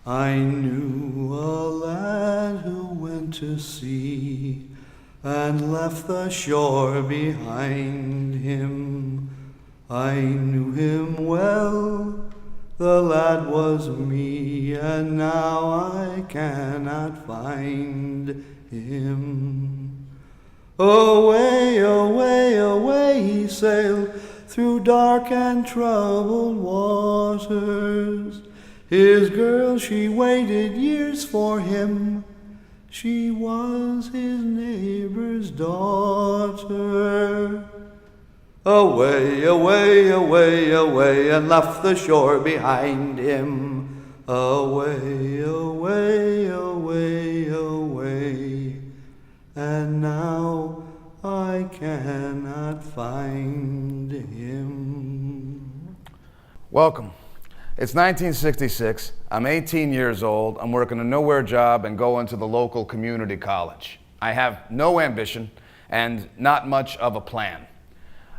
I knew a lad who went to sea and left the shore behind him. I knew him well, the lad was me, and now I cannot find him. Away, away, away he sailed through dark and troubled waters. His girl, she waited years for him. She was his neighbor's daughter. Away, away, away, away, and left the shore behind him. Away, away, away, away, and now I cannot find him. Welcome. It's 1966. I'm 18 years old. I'm working a nowhere job and going to the local community college. I have no ambition and not much of a plan.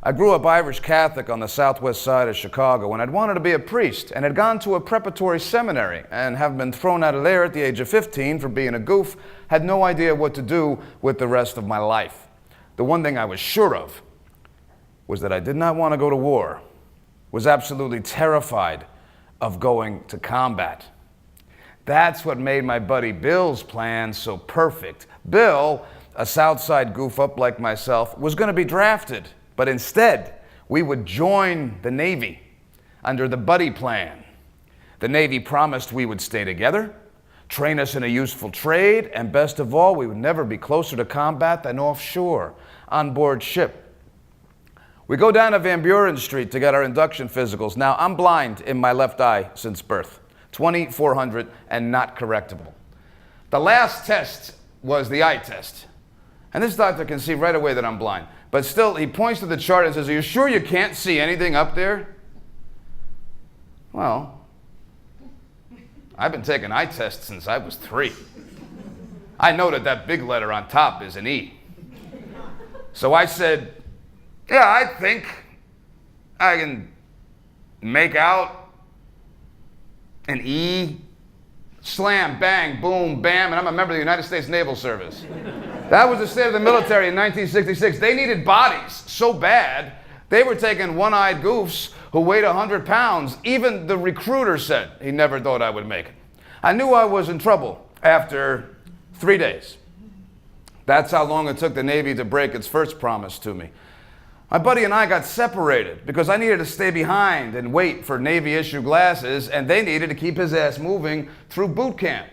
I grew up Irish Catholic on the southwest side of Chicago, and I'd wanted to be a priest and had gone to a preparatory seminary and have been thrown out of there at the age of 15 for being a goof, had no idea what to do with the rest of my life. The one thing I was sure of was that I did not want to go to war, was absolutely terrified of going to combat. That's what made my buddy Bill's plan so perfect. Bill, a Southside goof-up like myself, was going to be drafted, but instead, we would join the Navy under the buddy plan. The Navy promised we would stay together, train us in a useful trade, and best of all, we would never be closer to combat than offshore, on board ship. We go down to Van Buren Street to get our induction physicals. Now, I'm blind in my left eye since birth, 2400 and not correctable. The last test was the eye test. And this doctor can see right away that I'm blind. But still, he points to the chart and says, "Are you sure you can't see anything up there?" Well, I've been taking eye tests since I was 3. I know that that big letter on top is an E. So I said, "Yeah, I think I can make out an E." Slam, bang, boom, bam, and I'm a member of the United States Naval Service. That was the state of the military in 1966. They needed bodies so bad, they were taking one-eyed goofs who weighed 100 pounds. Even the recruiter said he never thought I would make it. I knew I was in trouble after 3 days. That's how long it took the Navy to break its first promise to me. My buddy and I got separated because I needed to stay behind and wait for Navy-issue glasses, and they needed to keep his ass moving through boot camp.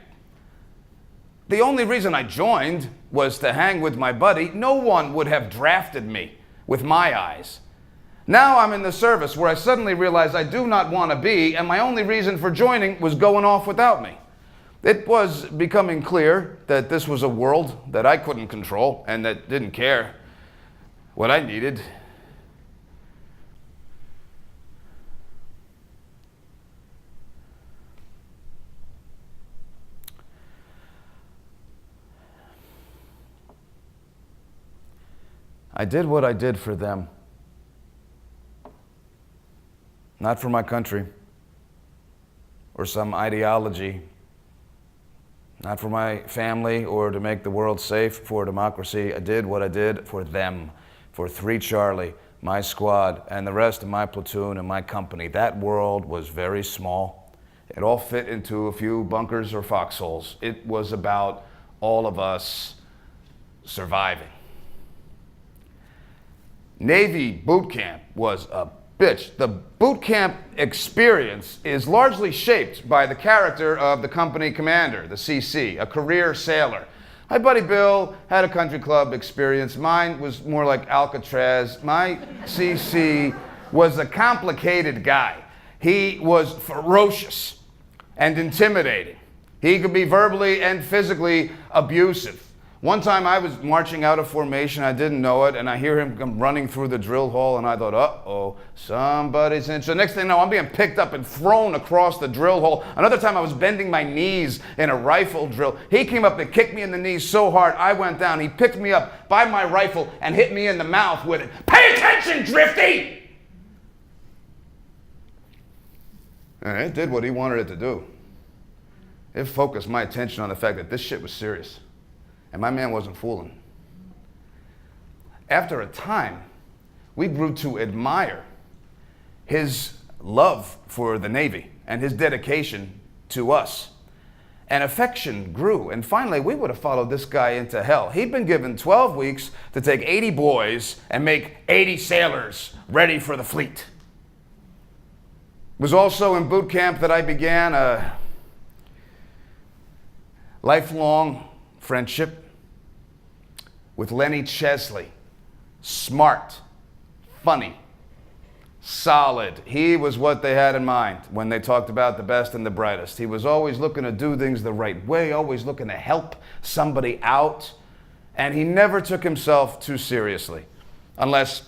The only reason I joined was to hang with my buddy. No one would have drafted me with my eyes. Now I'm in the service where I suddenly realized I do not want to be, and my only reason for joining was going off without me. It was becoming clear that this was a world that I couldn't control and that didn't care what I needed. I did what I did for them, not for my country or some ideology, not for my family or to make the world safe for democracy. I did what I did for them, for 3 Charlie, my squad, and the rest of my platoon and my company. That world was very small. It all fit into a few bunkers or foxholes. It was about all of us surviving. Navy boot camp was a bitch. The boot camp experience is largely shaped by the character of the company commander, the CC, a career sailor. My buddy Bill had a country club experience. Mine was more like Alcatraz. My CC was a complicated guy. He was ferocious and intimidating. He could be verbally and physically abusive. One time I was marching out of formation, I didn't know it, and I hear him come running through the drill hall, and I thought, uh-oh, somebody's in. So next thing I know, I'm being picked up and thrown across the drill hole. Another time I was bending my knees in a rifle drill. He came up and kicked me in the knees so hard, I went down. He picked me up by my rifle and hit me in the mouth with it. Pay attention, Drifty! And it did what he wanted it to do. it focused my attention on the fact that this shit was serious. And my man wasn't fooling. After a time, we grew to admire his love for the Navy and his dedication to us. And affection grew. And finally, we would have followed this guy into hell. He'd been given 12 weeks to take 80 boys and make 80 sailors ready for the fleet. It was also in boot camp that I began a lifelong friendship with Lenny Chesley. Smart, funny, solid. He was what they had in mind when they talked about the best and the brightest. He was always looking to do things the right way, always looking to help somebody out, and he never took himself too seriously, unless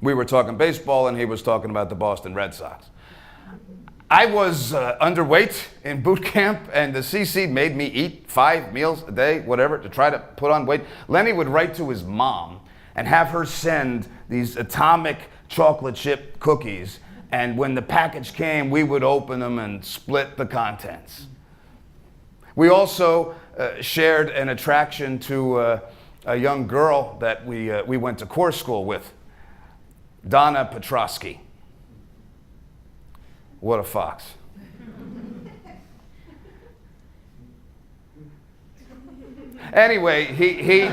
we were talking baseball and he was talking about the Boston Red Sox. I was underweight in boot camp, and the CC made me eat 5 meals a day, whatever, to try to put on weight. Lenny would write to his mom and have her send these atomic chocolate chip cookies, and when the package came, we would open them and split the contents. We also shared an attraction to a young girl that we went to course school with, Donna Petrosky. What a fox. Anyway, he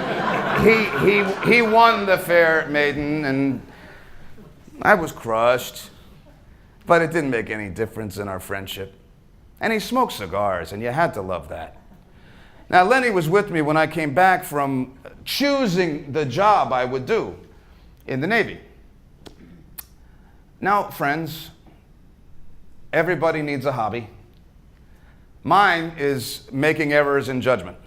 won the fair maiden, and I was crushed, but it didn't make any difference in our friendship. And he smoked cigars, and you had to love that. Now, Lenny was with me when I came back from choosing the job I would do in the Navy. Now, friends, everybody needs a hobby. Mine is making errors in judgment.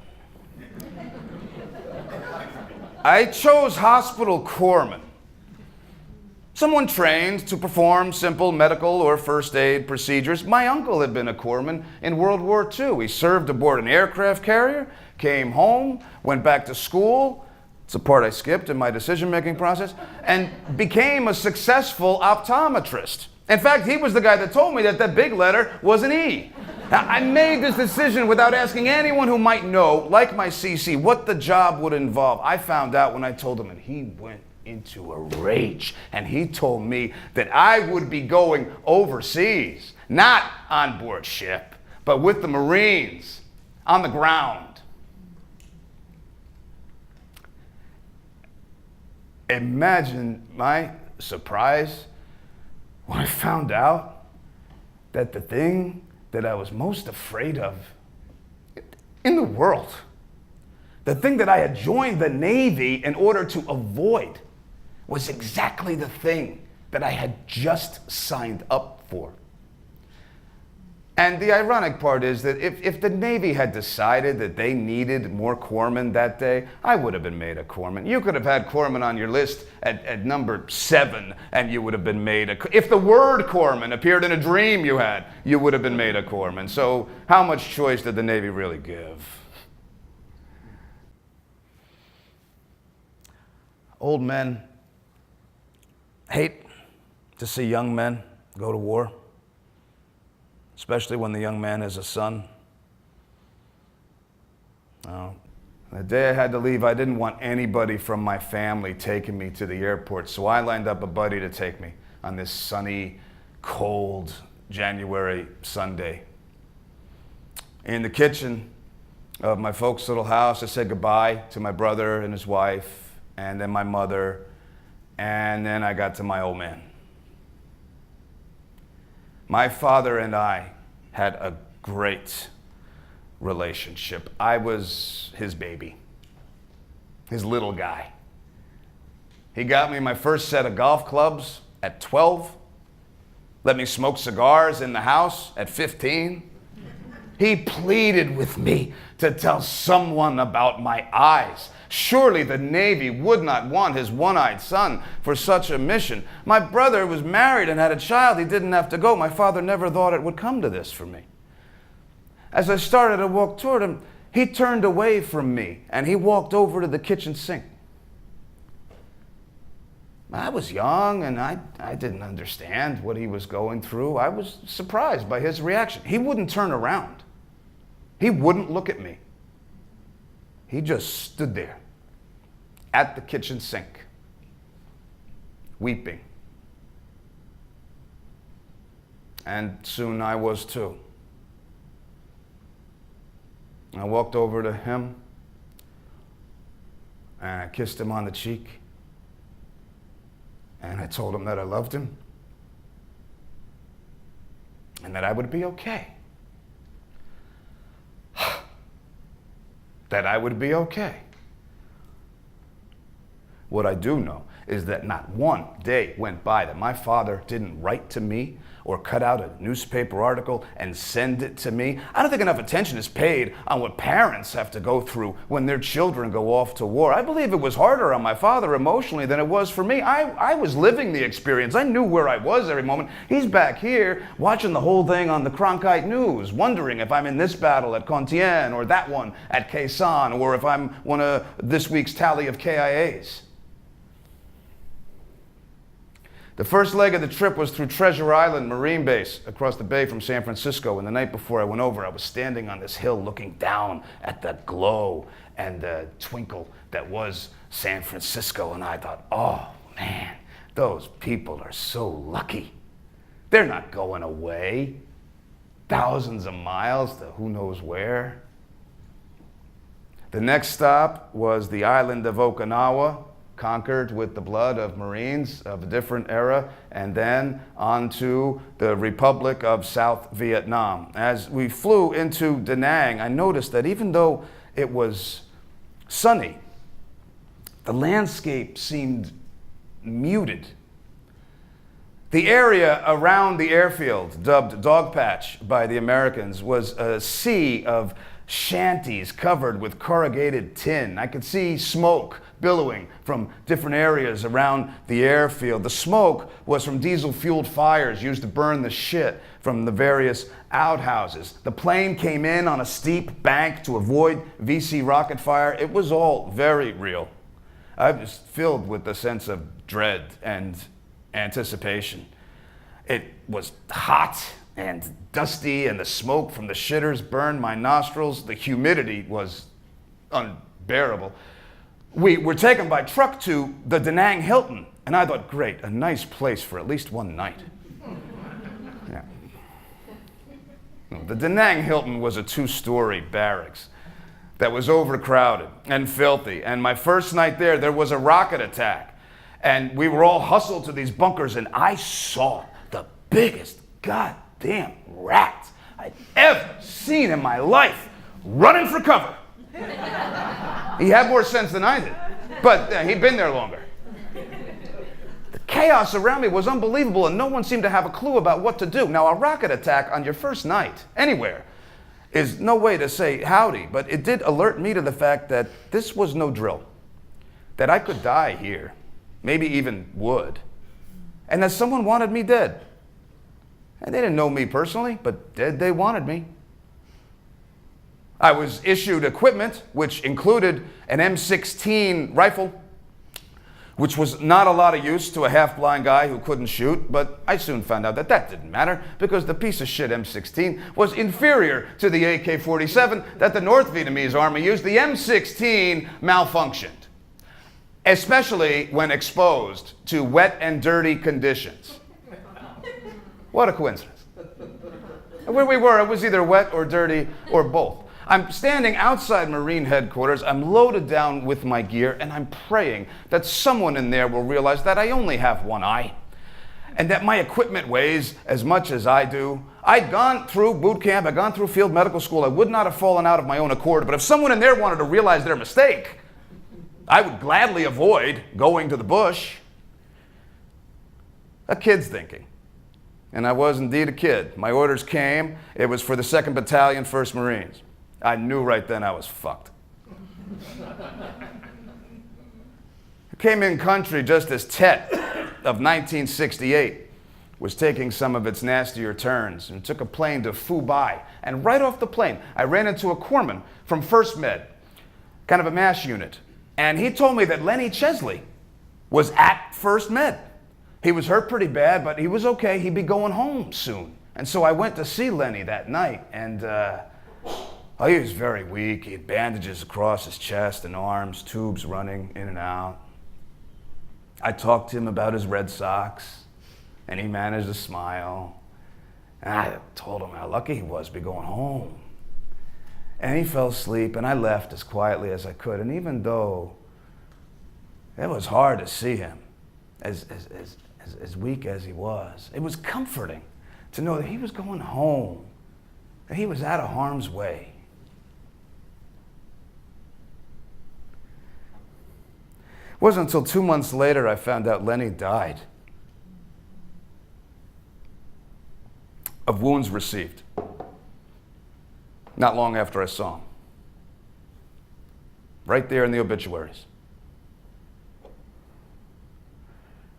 I chose hospital corpsman, someone trained to perform simple medical or first aid procedures. My uncle had been a corpsman in World War II. He served aboard an aircraft carrier, came home, went back to school. It's a part I skipped in my decision-making process, and became a successful optometrist. In fact, he was the guy that told me that big letter was an E. Now, I made this decision without asking anyone who might know, like my CC, what the job would involve. I found out when I told him, and he went into a rage. And he told me that I would be going overseas, not on board ship, but with the Marines, on the ground. Imagine my surprise when I found out that the thing that I was most afraid of in the world, the thing that I had joined the Navy in order to avoid, was exactly the thing that I had just signed up for. And the ironic part is that if the Navy had decided that they needed more corpsmen that day, I would have been made a corpsman. You could have had corpsman on your list at number 7, and you would have been made a... If the word corpsman appeared in a dream you had, you would have been made a corpsman. So how much choice did the Navy really give? Old men hate to see young men go to war, especially when the young man has a son. The day I had to leave, I didn't want anybody from my family taking me to the airport, so I lined up a buddy to take me on this sunny, cold January Sunday. In the kitchen of my folks' little house, I said goodbye to my brother and his wife, and then my mother, and then I got to my old man. My father and I had a great relationship. I was his baby, his little guy. He got me my first set of golf clubs at 12, let me smoke cigars in the house at 15. He pleaded with me to tell someone about my eyes. Surely the Navy would not want his one-eyed son for such a mission. My brother was married and had a child. He didn't have to go. My father never thought it would come to this for me. As I started to walk toward him, he turned away from me and he walked over to the kitchen sink. I was young and I didn't understand what he was going through. I was surprised by his reaction. He wouldn't turn around. He wouldn't look at me. He just stood there at the kitchen sink, weeping. And soon I was too. I walked over to him and I kissed him on the cheek. And I told him that I loved him and that I would be okay. That I would be okay. What I do know is that not one day went by that my father didn't write to me or cut out a newspaper article and send it to me. I don't think enough attention is paid on what parents have to go through when their children go off to war. I believe it was harder on my father emotionally than it was for me. I was living the experience. I knew where I was every moment. He's back here watching the whole thing on the Cronkite News, wondering if I'm in this battle at Compiègne or that one at Quai San, or if I'm one of this week's tally of KIAs. The first leg of the trip was through Treasure Island Marine Base across the bay from San Francisco. And the night before I went over, I was standing on this hill looking down at that glow and the twinkle that was San Francisco. And I thought, oh man, those people are so lucky. They're not going away thousands of miles to who knows where. The next stop was the island of Okinawa, conquered with the blood of Marines of a different era, and then on to the Republic of South Vietnam. As we flew into Da Nang, I noticed that even though it was sunny, the landscape seemed muted. The area around the airfield, dubbed Dog Patch by the Americans, was a sea of shanties covered with corrugated tin. I could see smoke billowing from different areas around the airfield. The smoke was from diesel-fueled fires used to burn the shit from the various outhouses. The plane came in on a steep bank to avoid VC rocket fire. It was all very real. I was filled with a sense of dread and anticipation. It was hot and dusty, and the smoke from the shitters burned my nostrils. The humidity was unbearable. We were taken by truck to the Da Nang Hilton, and I thought, great, a nice place for at least one night. Yeah. No, the Da Nang Hilton was a 2-story barracks that was overcrowded and filthy, and my first night there was a rocket attack, and we were all hustled to these bunkers, and I saw the biggest goddamn rat I'd ever seen in my life running for cover. He had more sense than I did, but he'd been there longer. The chaos around me was unbelievable, and no one seemed to have a clue about what to do. Now, a rocket attack on your first night, anywhere, is no way to say howdy, but it did alert me to the fact that this was no drill, that I could die here, maybe even would, and that someone wanted me dead. And they didn't know me personally, but dead they wanted me. I was issued equipment, which included an M16 rifle, which was not a lot of use to a half-blind guy who couldn't shoot, but I soon found out that that didn't matter because the piece of shit M16 was inferior to the AK-47 that the North Vietnamese army used. The M16 malfunctioned, especially when exposed to wet and dirty conditions. What a coincidence. Where we were, it was either wet or dirty or both. I'm standing outside Marine headquarters, I'm loaded down with my gear, and I'm praying that someone in there will realize that I only have one eye, and that my equipment weighs as much as I do. I'd gone through boot camp, I'd gone through field medical school, I would not have fallen out of my own accord, but if someone in there wanted to realize their mistake, I would gladly avoid going to the bush. A kid's thinking. And I was indeed a kid. My orders came, it was for the 2nd Battalion, 1st Marines. I knew right then I was fucked. I came in country just as Tet of 1968 was taking some of its nastier turns and took a plane to Phu-Bai. And right off the plane, I ran into a corpsman from 1st Med, kind of a MASH unit. And he told me that Lenny Chesley was at 1st Med. He was hurt pretty bad, but he was okay. He'd be going home soon. And so I went to see Lenny that night, and Oh, he was very weak. He had bandages across his chest and arms, tubes running in and out. I talked to him about his Red Sox, and he managed to smile. And I told him how lucky he was to be going home. And he fell asleep, and I left as quietly as I could. And even though it was hard to see him, as weak as he was, it was comforting to know that he was going home, that he was out of harm's way. It wasn't until 2 months later I found out Lenny died of wounds received, not long after I saw him. Right there in the obituaries.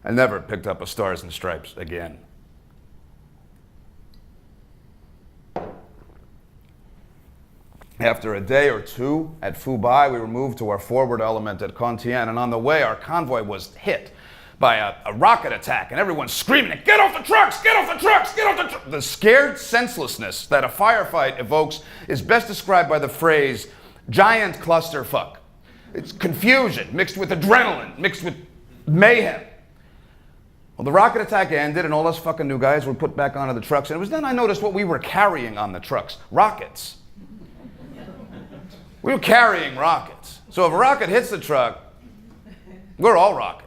I never picked up a Stars and Stripes again. After a day or two at Fubai, we were moved to our forward element at Contien, and on the way, our convoy was hit by a rocket attack, and everyone's screaming, "Get off the trucks! Get off the trucks! Get off the trucks!" The scared senselessness that a firefight evokes is best described by the phrase, giant clusterfuck. It's confusion mixed with adrenaline, mixed with mayhem. Well, the rocket attack ended, and all us fucking new guys were put back onto the trucks, and it was then I noticed what we were carrying on the trucks. Rockets. We were carrying rockets. So if a rocket hits the truck, we're all rockets.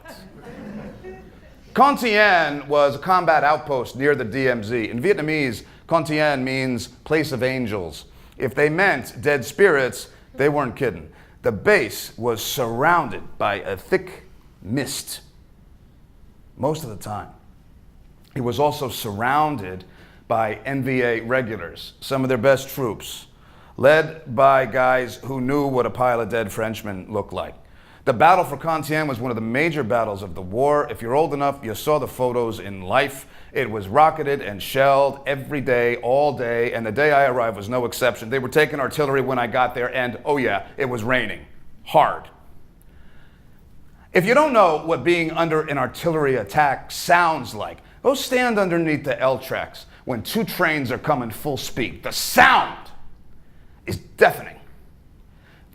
Contien was a combat outpost near the DMZ. In Vietnamese, Contien means place of angels. If they meant dead spirits, they weren't kidding. The base was surrounded by a thick mist most of the time. It was also surrounded by NVA regulars, some of their best troops, led by guys who knew what a pile of dead Frenchmen looked like. The battle for Contien was one of the major battles of the war. If you're old enough, you saw the photos in Life. It was rocketed and shelled every day, all day, and the day I arrived was no exception. They were taking artillery when I got there, and oh yeah, it was raining. Hard. If you don't know what being under an artillery attack sounds like, go stand underneath the L tracks when two trains are coming full speed. The sound is deafening.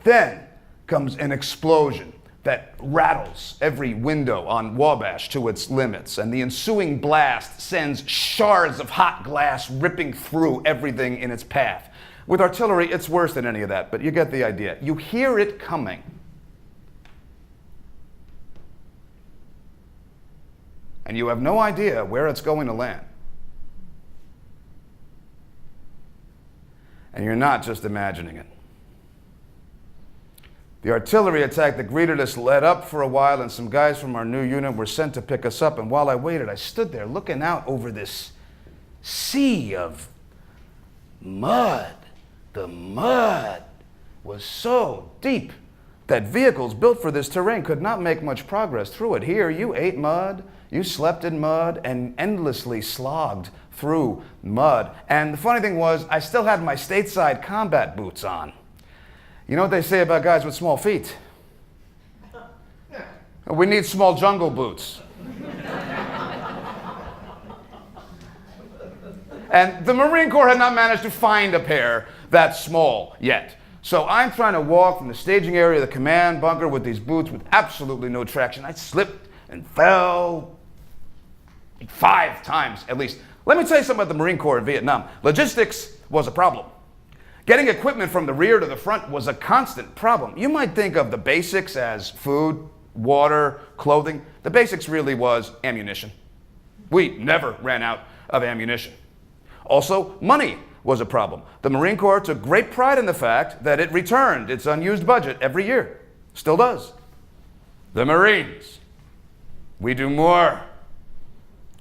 Then comes an explosion that rattles every window on Wabash to its limits, and the ensuing blast sends shards of hot glass ripping through everything in its path. With artillery, it's worse than any of that, but you get the idea. You hear it coming. And you have no idea where it's going to land. And you're not just imagining it. The artillery attack that greeted us let up for a while, and some guys from our new unit were sent to pick us up. And while I waited, I stood there looking out over this sea of mud. The mud was so deep that vehicles built for this terrain could not make much progress through it. Here, you ate mud, you slept in mud, and endlessly slogged through mud. And the funny thing was, I still had my stateside combat boots on. You know what they say about guys with small feet? We need small jungle boots. And the Marine Corps had not managed to find a pair that small yet. So I'm trying to walk from the staging area to the command bunker with these boots with absolutely no traction. I slipped and fell 5 times at least. Let me tell you something about the Marine Corps in Vietnam. Logistics was a problem. Getting equipment from the rear to the front was a constant problem. You might think of the basics as food, water, clothing. The basics really was ammunition. We never ran out of ammunition. Also, money was a problem. The Marine Corps took great pride in the fact that it returned its unused budget every year. Still does. The Marines, we do more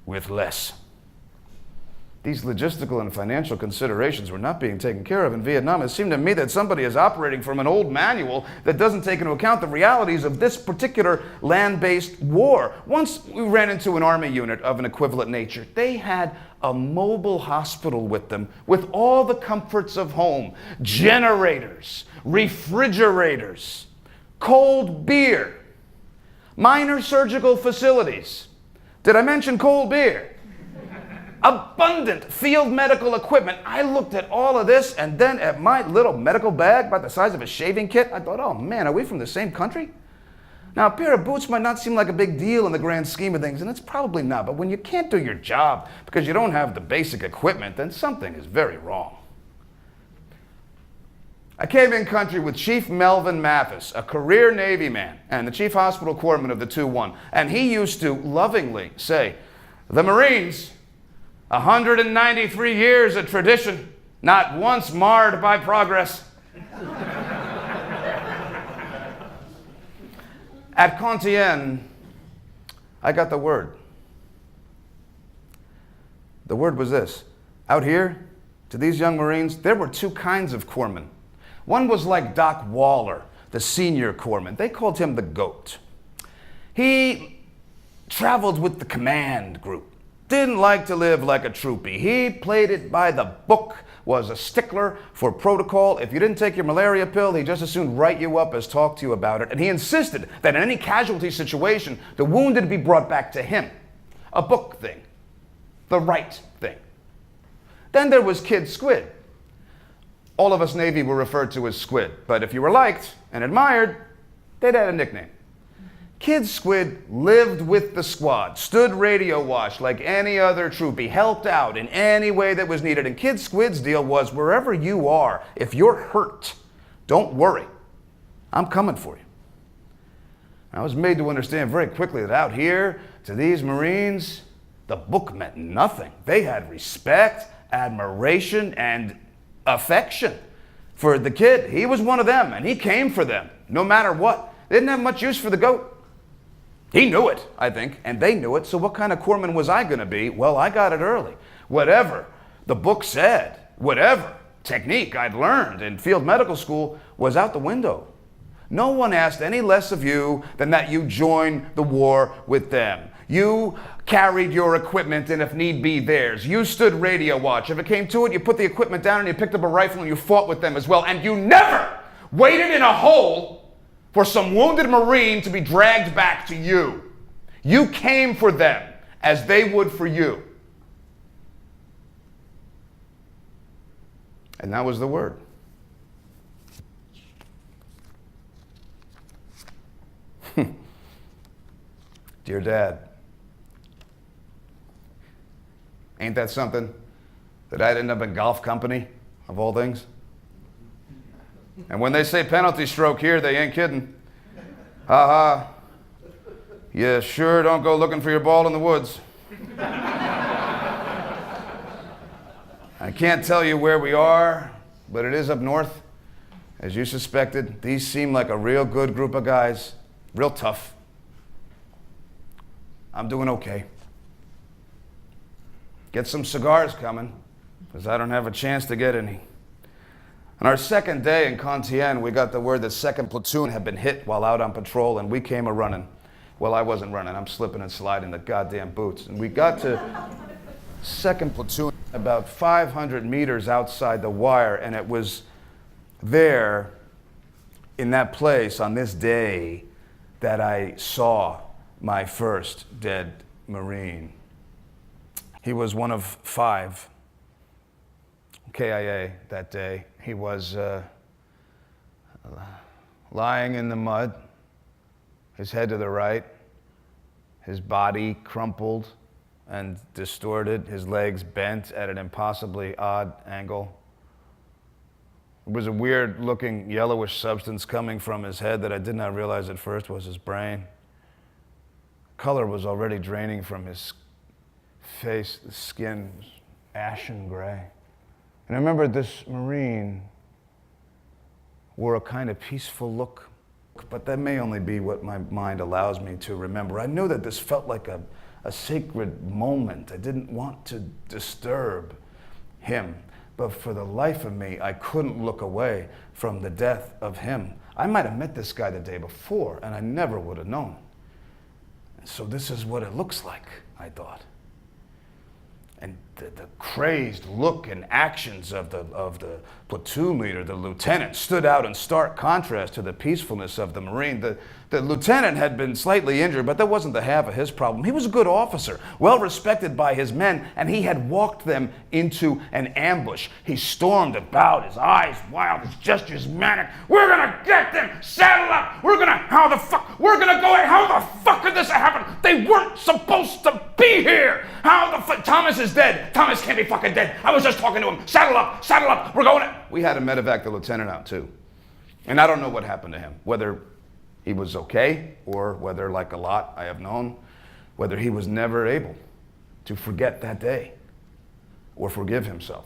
with less. These logistical and financial considerations were not being taken care of in Vietnam. It seemed to me that somebody is operating from an old manual that doesn't take into account the realities of this particular land-based war. Once we ran into an army unit of an equivalent nature. They had a mobile hospital with them, with all the comforts of home, generators, refrigerators, cold beer, minor surgical facilities. Did I mention cold beer? abundant field medical equipment. I looked at all of this and then at my little medical bag about the size of a shaving kit. I thought, oh man, are we from the same country? Now, a pair of boots might not seem like a big deal in the grand scheme of things, and it's probably not, but when you can't do your job because you don't have the basic equipment, then something is very wrong. I came in country with Chief Melvin Mathis, a career Navy man and the chief hospital corpsman of the 2-1, and he used to lovingly say, the Marines, 193 years of tradition, not once marred by progress. At Compiègne, I got the word. The word was this. Out here, to these young Marines, there were two kinds of corpsmen. One was like Doc Waller, the senior corpsman. They called him the GOAT. He traveled with the command group. Didn't like to live like a troopy. He played it by the book, was a stickler for protocol. If you didn't take your malaria pill, he just as soon write you up as talk to you about it. And he insisted that in any casualty situation, the wounded be brought back to him. A book thing. The right thing. Then there was Kid Squid. All of us Navy were referred to as Squid, but if you were liked and admired, they'd had a nickname. Kid Squid lived with the squad, stood radio watch like any other troopy, helped out in any way that was needed. And Kid Squid's deal was, wherever you are, if you're hurt, don't worry. I'm coming for you. I was made to understand very quickly that out here, to these Marines, the book meant nothing. They had respect, admiration, and affection for the kid. He was one of them, and he came for them, no matter what. They didn't have much use for the GOAT. He knew it, I think, and they knew it, so what kind of corpsman was I going to be? Well, I got it early. Whatever the book said, whatever technique I'd learned in field medical school was out the window. No one asked any less of you than that you join the war with them. You carried your equipment and if need be theirs. You stood radio watch. If it came to it, you put the equipment down and you picked up a rifle and you fought with them as well. And you never waited in a hole for some wounded Marine to be dragged back to you. You came for them as they would for you. And that was the word. Dear Dad, ain't that something that I'd end up in golf company, of all things? And when they say penalty stroke here, they ain't kidding. Ha ha. You sure don't go looking for your ball in the woods. I can't tell you where we are, but it is up north. As you suspected, these seem like a real good group of guys, real tough. I'm doing okay. Get some cigars coming, because I don't have a chance to get any. On our second day in Compiègne, we got the word that 2nd Platoon had been hit while out on patrol, and we came a-running. Well, I wasn't running. I'm slipping and sliding the goddamn boots. And we got to 2nd Platoon about 500 meters outside the wire, and it was there, in that place, on this day, that I saw my first dead Marine. He was one of 5 KIA that day. He was lying in the mud, his head to the right, his body crumpled and distorted, his legs bent at an impossibly odd angle. It was a weird-looking yellowish substance coming from his head that I did not realize at first was his brain. Color was already draining from his face. The skin was ashen gray. And I remember this Marine wore a kind of peaceful look, but that may only be what my mind allows me to remember. I knew that this felt like a sacred moment. I didn't want to disturb him, but for the life of me, I couldn't look away from the death of him. I might have met this guy the day before, and I never would have known. So this is what it looks like, I thought. And the crazed look and actions of the platoon leader, the lieutenant, stood out in stark contrast to the peacefulness of the Marine. The lieutenant had been slightly injured, but that wasn't the half of his problem. He was a good officer, well respected by his men, and he had walked them into an ambush. He stormed about, his eyes wild, his gestures manic. We're gonna get them! Saddle up! We're gonna go in! How the fuck could this have happened? They weren't supposed to be here! How the fuck? Thomas is dead! Thomas can't be fucking dead! I was just talking to him! Saddle up! We're going in! We had to medevac the lieutenant out too. And I don't know what happened to him, whether he was okay, or whether, like a lot I have known, whether he was never able to forget that day or forgive himself.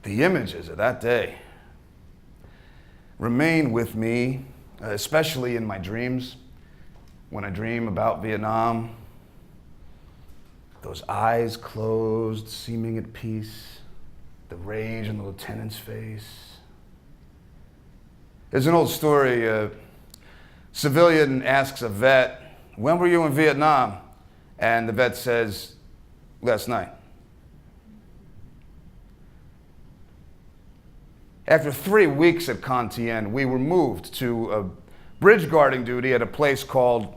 The images of that day remain with me, especially in my dreams. When I dream about Vietnam, those eyes closed, seeming at peace, the rage on the lieutenant's face. There's an old story, a civilian asks a vet, when were you in Vietnam? And the vet says, last night. After 3 weeks at Con Tien, we were moved to a bridge guarding duty at a place called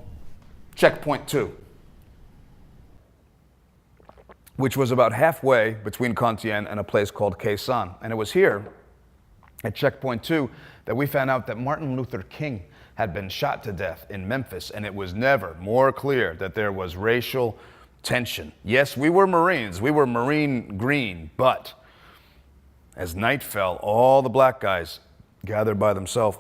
Checkpoint 2, which was about halfway between Con Tien and a place called Khe Sanh. And it was here, at Checkpoint 2, that we found out that Martin Luther King had been shot to death in Memphis, and it was never more clear that there was racial tension. Yes, we were Marines, we were Marine green, but as night fell, all the black guys gathered by themselves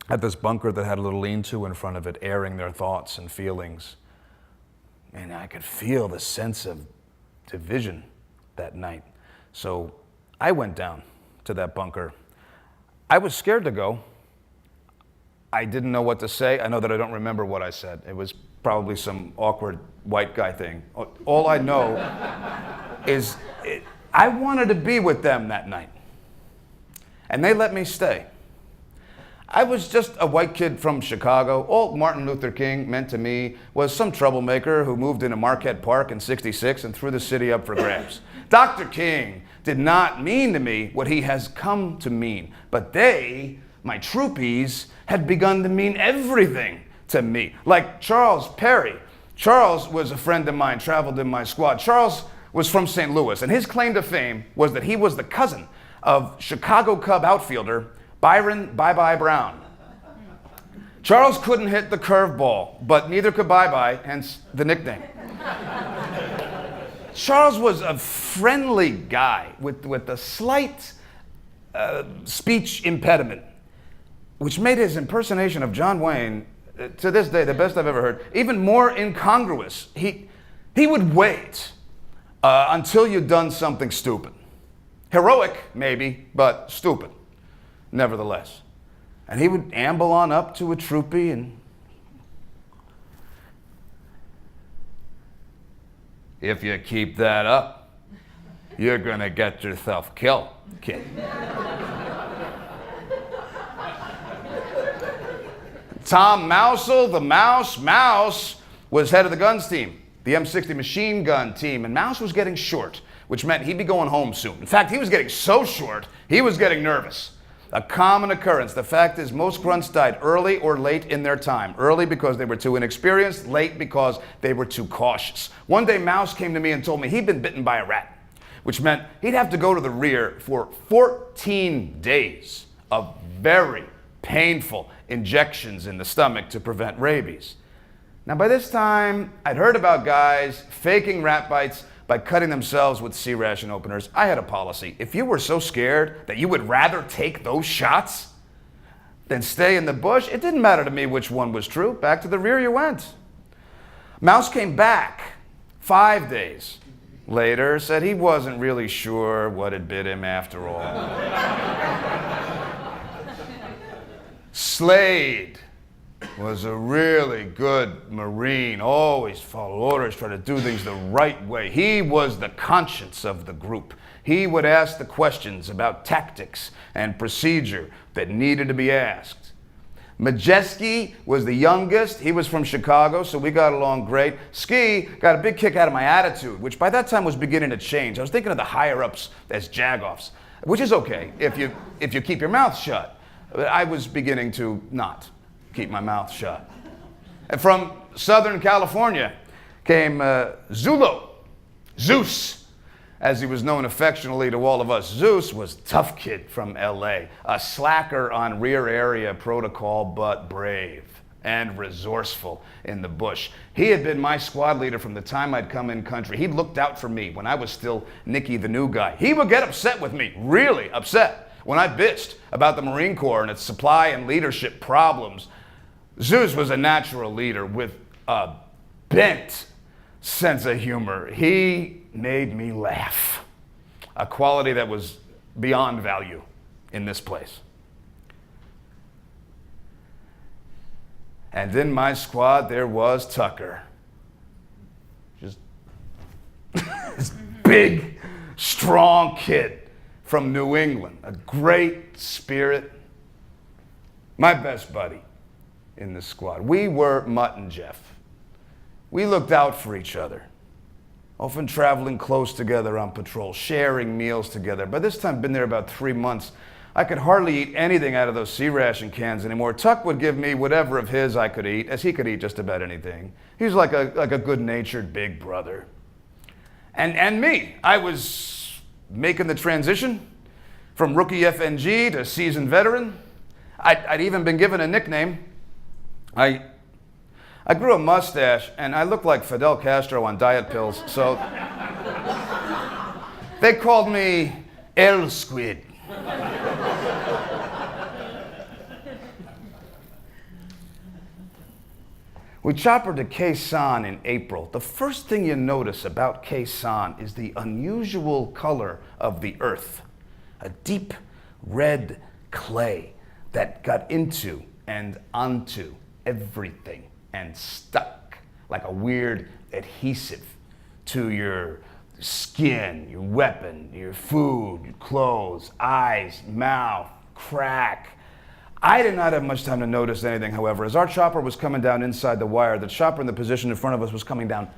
at this bunker that had a little lean-to in front of it, airing their thoughts and feelings. And I could feel the sense of division that night. So I went down to that bunker. I was scared to go. I didn't know what to say. I know that I don't remember what I said. It was probably some awkward white guy thing. All I know is I wanted to be with them that night. And they let me stay. I was just a white kid from Chicago. All Martin Luther King meant to me was some troublemaker who moved into Marquette Park in '66 and threw the city up for grabs. Dr. King did not mean to me what he has come to mean, but they, my troopies, had begun to mean everything to me. Like Charles Perry. Charles was a friend of mine, traveled in my squad. Charles was from St. Louis, and his claim to fame was that he was the cousin of Chicago Cub outfielder Byron Bye-Bye Brown. Charles couldn't hit the curveball, but neither could Bye-Bye, hence the nickname. Charles was a friendly guy with a slight speech impediment, which made his impersonation of John Wayne, to this day, the best I've ever heard, even more incongruous. He would wait until you'd done something stupid. Heroic, maybe, but stupid, nevertheless. And he would amble on up to a troopie and, if you keep that up, you're gonna get yourself killed, kid. Tom Mousel, the Mouse, was head of the guns team, the M60 machine gun team, and Mouse was getting short, which meant he'd be going home soon. In fact, he was getting so short, he was getting nervous. A common occurrence. The fact is, most grunts died early or late in their time. Early because they were too inexperienced, late because they were too cautious. One day, Mouse came to me and told me he'd been bitten by a rat, which meant he'd have to go to the rear for 14 days of very painful injections in the stomach to prevent rabies. Now, by this time, I'd heard about guys faking rat bites by cutting themselves with C-ration openers. I had a policy. If you were so scared that you would rather take those shots than stay in the bush, it didn't matter to me which one was true. Back to the rear you went. Mouse came back 5 days later, said he wasn't really sure what had bit him after all. Slade was a really good Marine, always followed orders, tried to do things the right way. He was the conscience of the group. He would ask the questions about tactics and procedure that needed to be asked. Majeski was the youngest. He was from Chicago, so we got along great. Ski got a big kick out of my attitude, which by that time was beginning to change. I was thinking of the higher-ups as jagoffs, which is okay if you keep your mouth shut. But I was beginning to not keep my mouth shut. And from Southern California came Zulu, Zeus, as he was known affectionately to all of us. Zeus was a tough kid from LA, a slacker on rear area protocol, but brave and resourceful in the bush. He had been my squad leader from the time I'd come in country. He looked out for me when I was still Nicky the new guy. He would get upset with me, really upset, when I bitched about the Marine Corps and its supply and leadership problems. Zeus was a natural leader with a bent sense of humor. He made me laugh, a quality that was beyond value in this place. And in my squad, there was Tucker. Just this big, strong kid from New England, a great spirit, my best buddy in the squad. We were Mutt and Jeff. We looked out for each other, often traveling close together on patrol, sharing meals together. By this time, been there about 3 months. I could hardly eat anything out of those sea ration cans anymore. Tuck would give me whatever of his I could eat, as he could eat just about anything. He was like a good-natured big brother. And me, I was making the transition from rookie FNG to seasoned veteran. I'd even been given a nickname. I grew a mustache, and I looked like Fidel Castro on diet pills, so they called me El Squid. We choppered to Khe Sanh in April. The first thing you notice about Khe Sanh is the unusual color of the earth, a deep red clay that got into and onto everything and stuck like a weird adhesive to your skin, your weapon, your food, your clothes, eyes, mouth, crack. I did not have much time to notice anything, however. As our chopper was coming down inside the wire, the chopper in the position in front of us was coming down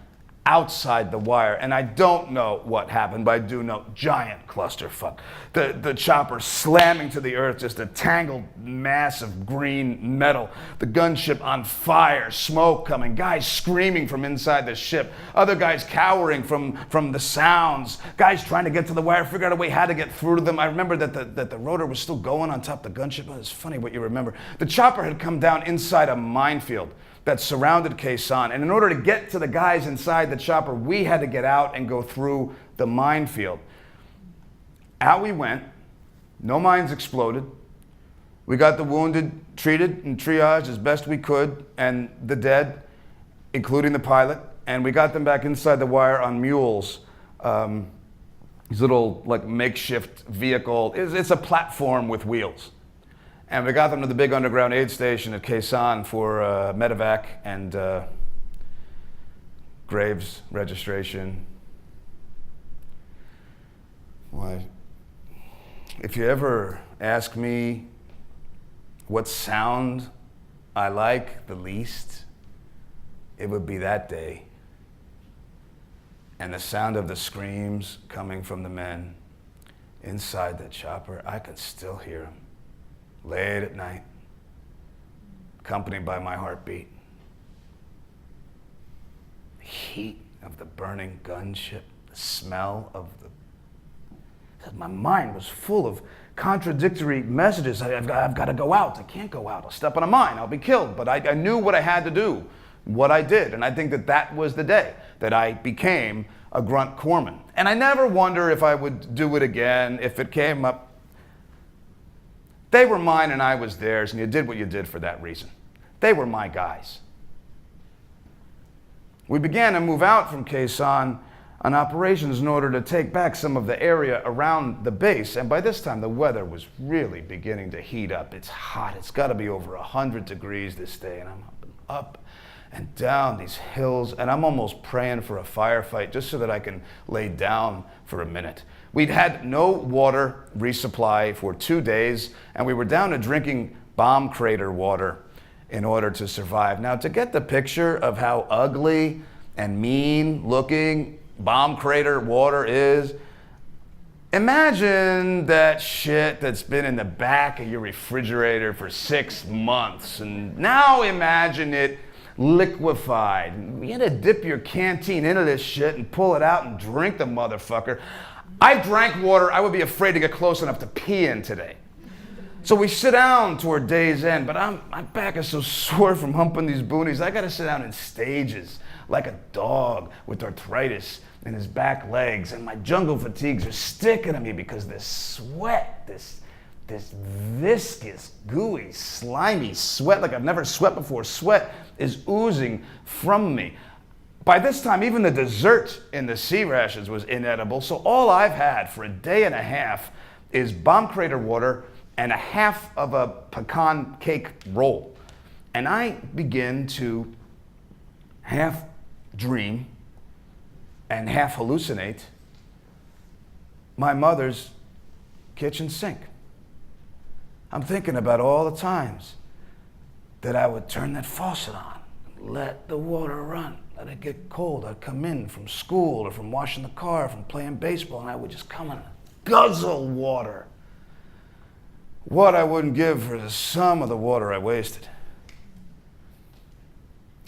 outside the wire. And I don't know what happened, but I do know giant clusterfuck. The chopper slamming to the earth, just a tangled mass of green metal. The gunship on fire, smoke coming, guys screaming from inside the ship, other guys cowering from the sounds, guys trying to get to the wire, figure out a way how to get through to them. I remember that the rotor was still going on top of the gunship. Oh, it's funny what you remember. The chopper had come down inside a minefield that surrounded Khe Sanh. And in order to get to the guys inside the chopper, we had to get out and go through the minefield. Out we went. No mines exploded. We got the wounded treated and triaged as best we could, and the dead, including the pilot, and we got them back inside the wire on mules. These little like makeshift vehicle. It's a platform with wheels. And we got them to the big underground aid station at Khe Sanh for medevac and graves registration. Why, if you ever ask me what sound I like the least, it would be that day. And the sound of the screams coming from the men inside the chopper, I could still hear them. Late at night, accompanied by my heartbeat. The heat of the burning gunship, the smell of the... My mind was full of contradictory messages. I've got to go out. I can't go out. I'll step on a mine. I'll be killed. But I knew what I had to do, what I did. And I think that was the day that I became a grunt corpsman. And I never wonder if I would do it again, if it came up. They were mine and I was theirs, and you did what you did for that reason. They were my guys. We began to move out from Khe Sanh on operations in order to take back some of the area around the base, and by this time the weather was really beginning to heat up. It's hot. It's got to be over 100 degrees this day, and I'm up and down these hills, and I'm almost praying for a firefight just so that I can lay down for a minute. We'd had no water resupply for 2 days, and we were down to drinking bomb crater water. in order to survive. Now, to get the picture of how ugly and mean looking bomb crater water is, imagine that shit that's been in the back of your refrigerator for 6 months, and now imagine it liquefied. You had to dip your canteen into this shit and pull it out and drink the motherfucker. I drank water I would be afraid to get close enough to pee in today. So we sit down toward day's end, but my back is so sore from humping these boonies, I gotta sit down in stages like a dog with arthritis in his back legs, and my jungle fatigues are sticking to me because this sweat, this viscous, gooey, slimy sweat like I've never sweat before, sweat is oozing from me. By this time, even the dessert in the sea rations was inedible, so all I've had for a day and a half is bomb crater water and a half of a pecan cake roll. And I begin to half dream and half hallucinate my mother's kitchen sink. I'm thinking about all the times that I would turn that faucet on, let the water run, let it get cold. I'd come in from school or from washing the car, from playing baseball, and I would just come and guzzle water. What I wouldn't give for the sum of the water I wasted.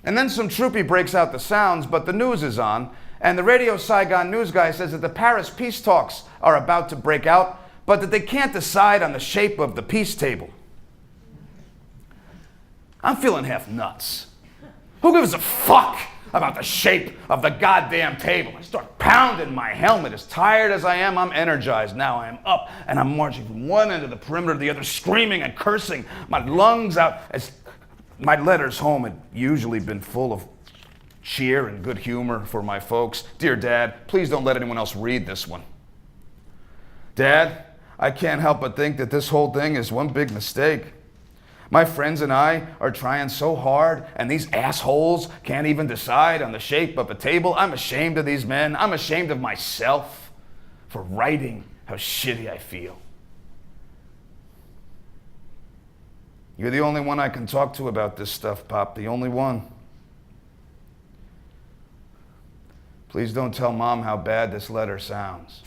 And then some troopy breaks out the sounds, but the news is on, and the Radio Saigon news guy says that the Paris peace talks are about to break out, but that they can't decide on the shape of the peace table. I'm feeling half nuts. Who gives a fuck about the shape of the goddamn table? I start pounding my helmet. As tired as I am, I'm energized. Now I am up and I'm marching from one end of the perimeter to the other, screaming and cursing my lungs out. As my letters home had usually been full of cheer and good humor for my folks. Dear Dad, please don't let anyone else read this one. Dad, I can't help but think that this whole thing is one big mistake. My friends and I are trying so hard, and these assholes can't even decide on the shape of a table. I'm ashamed of these men. I'm ashamed of myself for writing how shitty I feel. You're the only one I can talk to about this stuff, Pop, the only one. Please don't tell Mom how bad this letter sounds.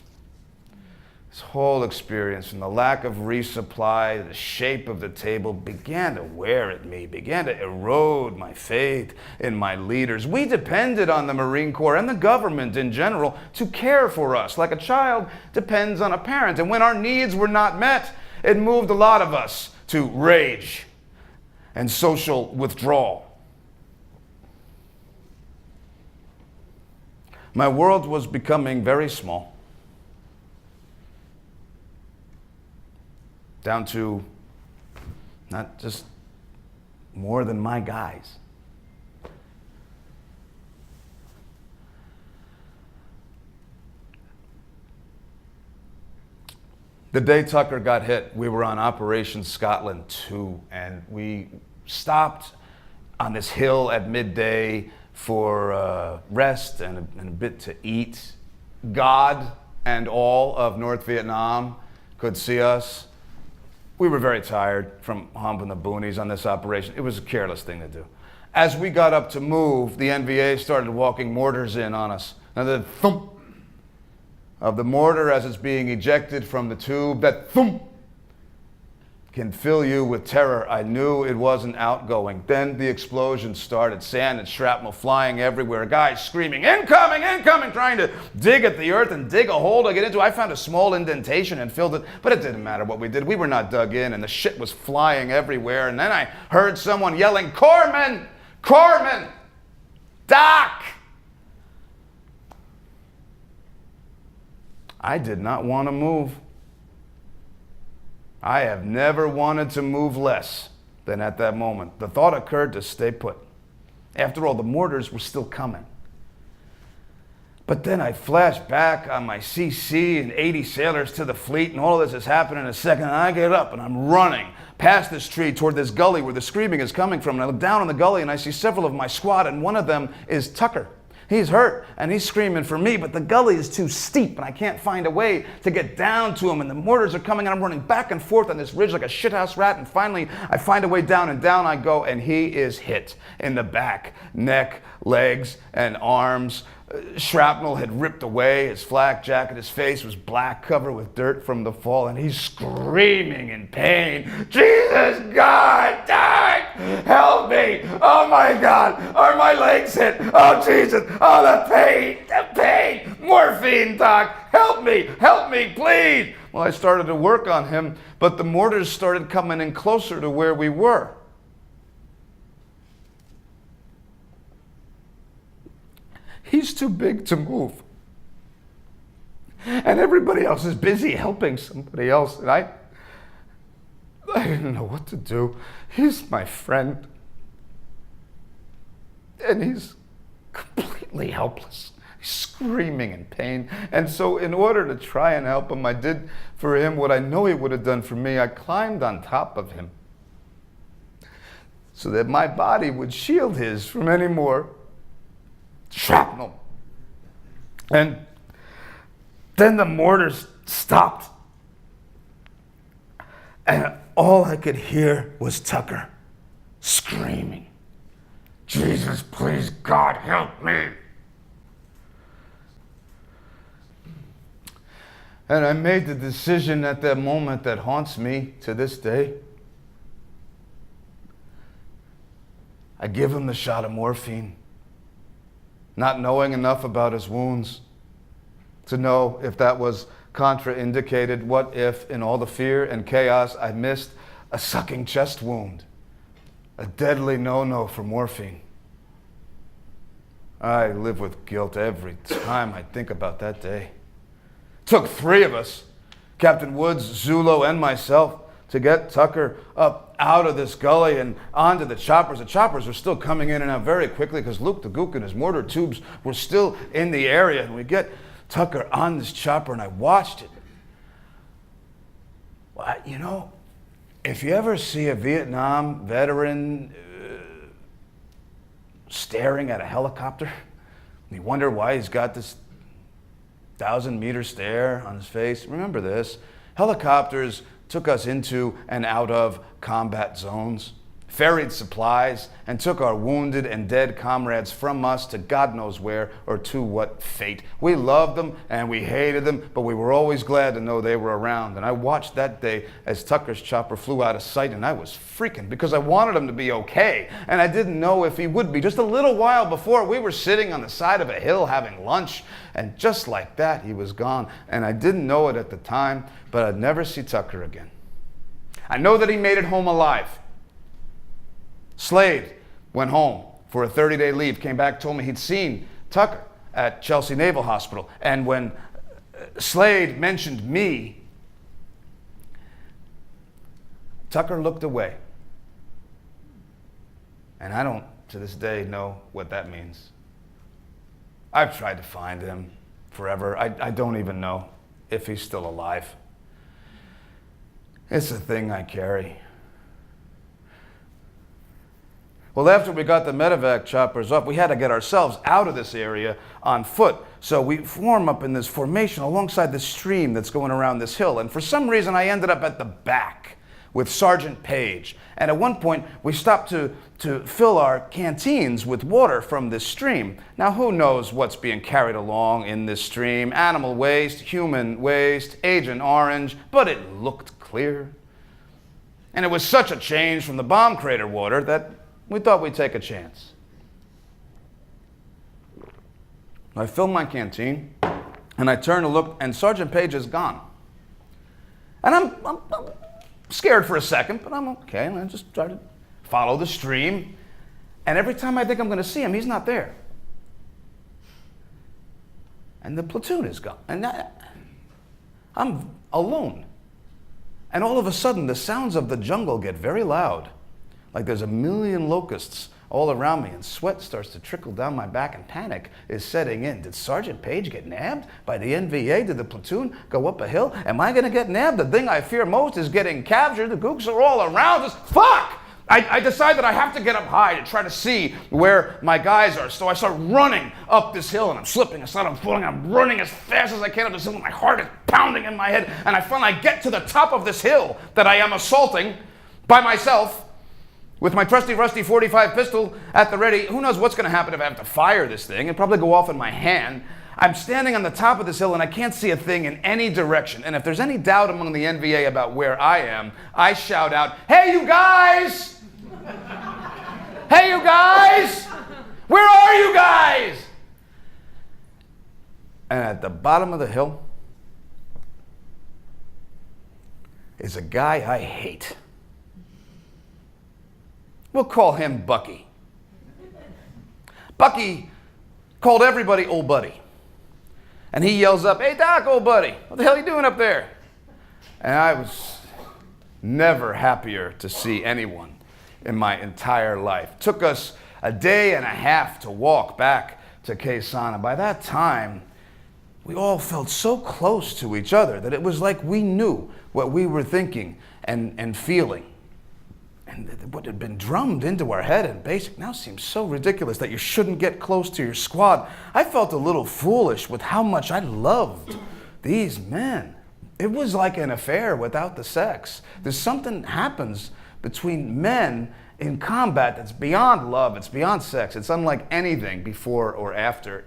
This whole experience, from the lack of resupply to the shape of the table, began to wear at me, began to erode my faith in my leaders. We depended on the Marine Corps and the government in general to care for us, like a child depends on a parent. And when our needs were not met, it moved a lot of us to rage and social withdrawal. My world was becoming very small. Down to not just more than my guys. The day Tucker got hit, we were on Operation Scotland 2, and we stopped on this hill at midday for rest and a bit to eat. God and all of North Vietnam could see us. We were very tired from humping the boonies on this operation. It was a careless thing to do. As we got up to move, the NVA started walking mortars in on us. And the thump of the mortar as it's being ejected from the tube, that thump can fill you with terror. I knew it wasn't outgoing. Then the explosion started, sand and shrapnel flying everywhere, guys screaming, incoming, incoming, trying to dig at the earth and dig a hole to get into. I found a small indentation and filled it, but it didn't matter what we did. We were not dug in, and the shit was flying everywhere. And then I heard someone yelling, Corpsman, Corpsman, Doc. I did not want to move. I have never wanted to move less than at that moment. The thought occurred to stay put. After all, the mortars were still coming. But then I flashed back on my CC and 80 sailors to the fleet, and all of this is happening in a second, and I get up and I'm running past this tree toward this gully where the screaming is coming from, and I look down on the gully and I see several of my squad, and one of them is Tucker. He's hurt, and he's screaming for me, but the gully is too steep, and I can't find a way to get down to him, and the mortars are coming, and I'm running back and forth on this ridge like a shithouse rat, and finally I find a way down, and down I go, and he is hit in the back, neck, legs, and arms. Shrapnel had ripped away his flak jacket. His face was black, covered with dirt from the fall, and he's screaming in pain. Jesus, God, God, help me. Oh, my God. Are my legs hit? Oh, Jesus. Oh, the pain, the pain. Morphine, Doc. Help me, please. Well, I started to work on him, but the mortars started coming in closer to where we were. He's too big to move. And everybody else is busy helping somebody else. And I didn't know what to do. He's my friend. And he's completely helpless. He's screaming in pain. And so in order to try and help him, I did for him what I know he would have done for me. I climbed on top of him so that my body would shield his from any more shrapnel. And then the mortars stopped. And all I could hear was Tucker screaming, Jesus, please, God, help me. And I made the decision at that moment that haunts me to this day. I give him the shot of morphine, not knowing enough about his wounds to know if that was contraindicated. What if, in all the fear and chaos, I missed a sucking chest wound? A deadly no-no for morphine. I live with guilt every time I think about that day. It took 3 of us, Captain Woods, Zulo, and myself, to get Tucker up out of this gully and onto the choppers. The choppers were still coming in and out very quickly because Luke the Gook and his mortar tubes were still in the area. And we get Tucker on this chopper, and I watched it. Well, you know, if you ever see a Vietnam veteran staring at a helicopter, you wonder why he's got this 1,000-meter stare on his face. Remember this: helicopters took us into and out of combat zones, ferried supplies, and took our wounded and dead comrades from us to God knows where or to what fate. We loved them and we hated them, but we were always glad to know they were around. And I watched that day as Tucker's chopper flew out of sight, and I was freaking because I wanted him to be okay, and I didn't know if he would be. Just a little while before, we were sitting on the side of a hill having lunch, and just like that, he was gone. And I didn't know it at the time, but I'd never see Tucker again. I know that he made it home alive. Slade went home for a 30-day leave, came back, told me he'd seen Tucker at Chelsea Naval Hospital. And when Slade mentioned me, Tucker looked away. And I don't, to this day, know what that means. I've tried to find him forever. I don't even know if he's still alive. It's a thing I carry. Well, after we got the medevac choppers up, we had to get ourselves out of this area on foot. So we form up in this formation alongside the stream that's going around this hill. And for some reason, I ended up at the back with Sergeant Page. And at one point, we stopped to fill our canteens with water from this stream. Now, who knows what's being carried along in this stream? Animal waste, human waste, Agent Orange, but it looked clear. And it was such a change from the bomb crater water that we thought we'd take a chance. I filled my canteen, and I turned to look, and Sergeant Page is gone. And I'm scared for a second, but I'm okay. And I just try to follow the stream. And every time I think I'm going to see him, he's not there. And the platoon is gone. And I'm alone. And all of a sudden, the sounds of the jungle get very loud. Like there's a million locusts all around me, and sweat starts to trickle down my back, and panic is setting in. Did Sergeant Page get nabbed by the NVA? Did the platoon go up a hill? Am I going to get nabbed? The thing I fear most is getting captured. The gooks are all around us. Fuck! I decide that I have to get up high to try to see where my guys are. So I start running up this hill, and I'm slipping, I'm falling, I'm running as fast as I can up this hill, and my heart is pounding in my head, and I finally get to the top of this hill that I am assaulting by myself with my trusty rusty .45 pistol at the ready. Who knows what's going to happen if I have to fire this thing? It'll probably go off in my hand. I'm standing on the top of this hill and I can't see a thing in any direction. And if there's any doubt among the NVA about where I am, I shout out, "Hey, you guys! Hey, you guys! Where are you guys?" And at the bottom of the hill is a guy I hate. We'll call him Bucky. Bucky called everybody old buddy. And he yells up, "Hey, Doc, old buddy, what the hell are you doing up there?" And I was never happier to see anyone in my entire life. It took us a day and a half to walk back to Quezon. By that time, we all felt so close to each other that it was like we knew what we were thinking and feeling. And what had been drummed into our head in basic now seems so ridiculous, that you shouldn't get close to your squad. I felt a little foolish with how much I loved these men. It was like an affair without the sex. There's something happens between men in combat that's beyond love, it's beyond sex, it's unlike anything before or after.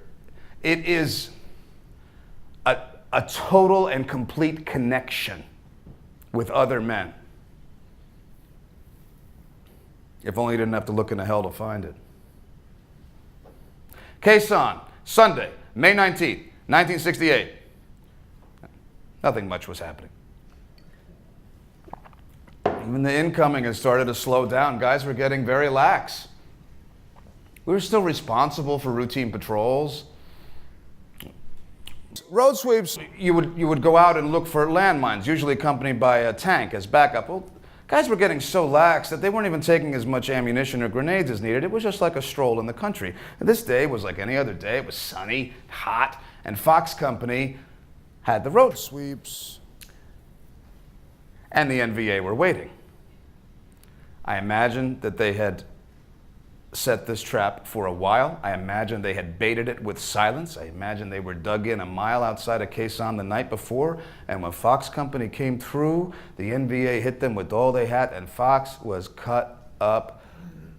It is a total and complete connection with other men. If only you didn't have to look into hell to find it. Quezon, Sunday, May 19th, 1968. Nothing much was happening. Even the incoming had started to slow down. Guys were getting very lax. We were still responsible for routine patrols. Road sweeps, you would go out and look for landmines, usually accompanied by a tank as backup. Well, guys were getting so lax that they weren't even taking as much ammunition or grenades as needed. It was just like a stroll in the country. And this day was like any other day. It was sunny, hot, and Fox Company had the road sweeps. And the NVA were waiting. I imagine that they had set this trap for a while. I imagine they had baited it with silence. I imagine they were dug in a mile outside of Quezon the night before, and when Fox Company came through, the NVA hit them with all they had, and Fox was cut up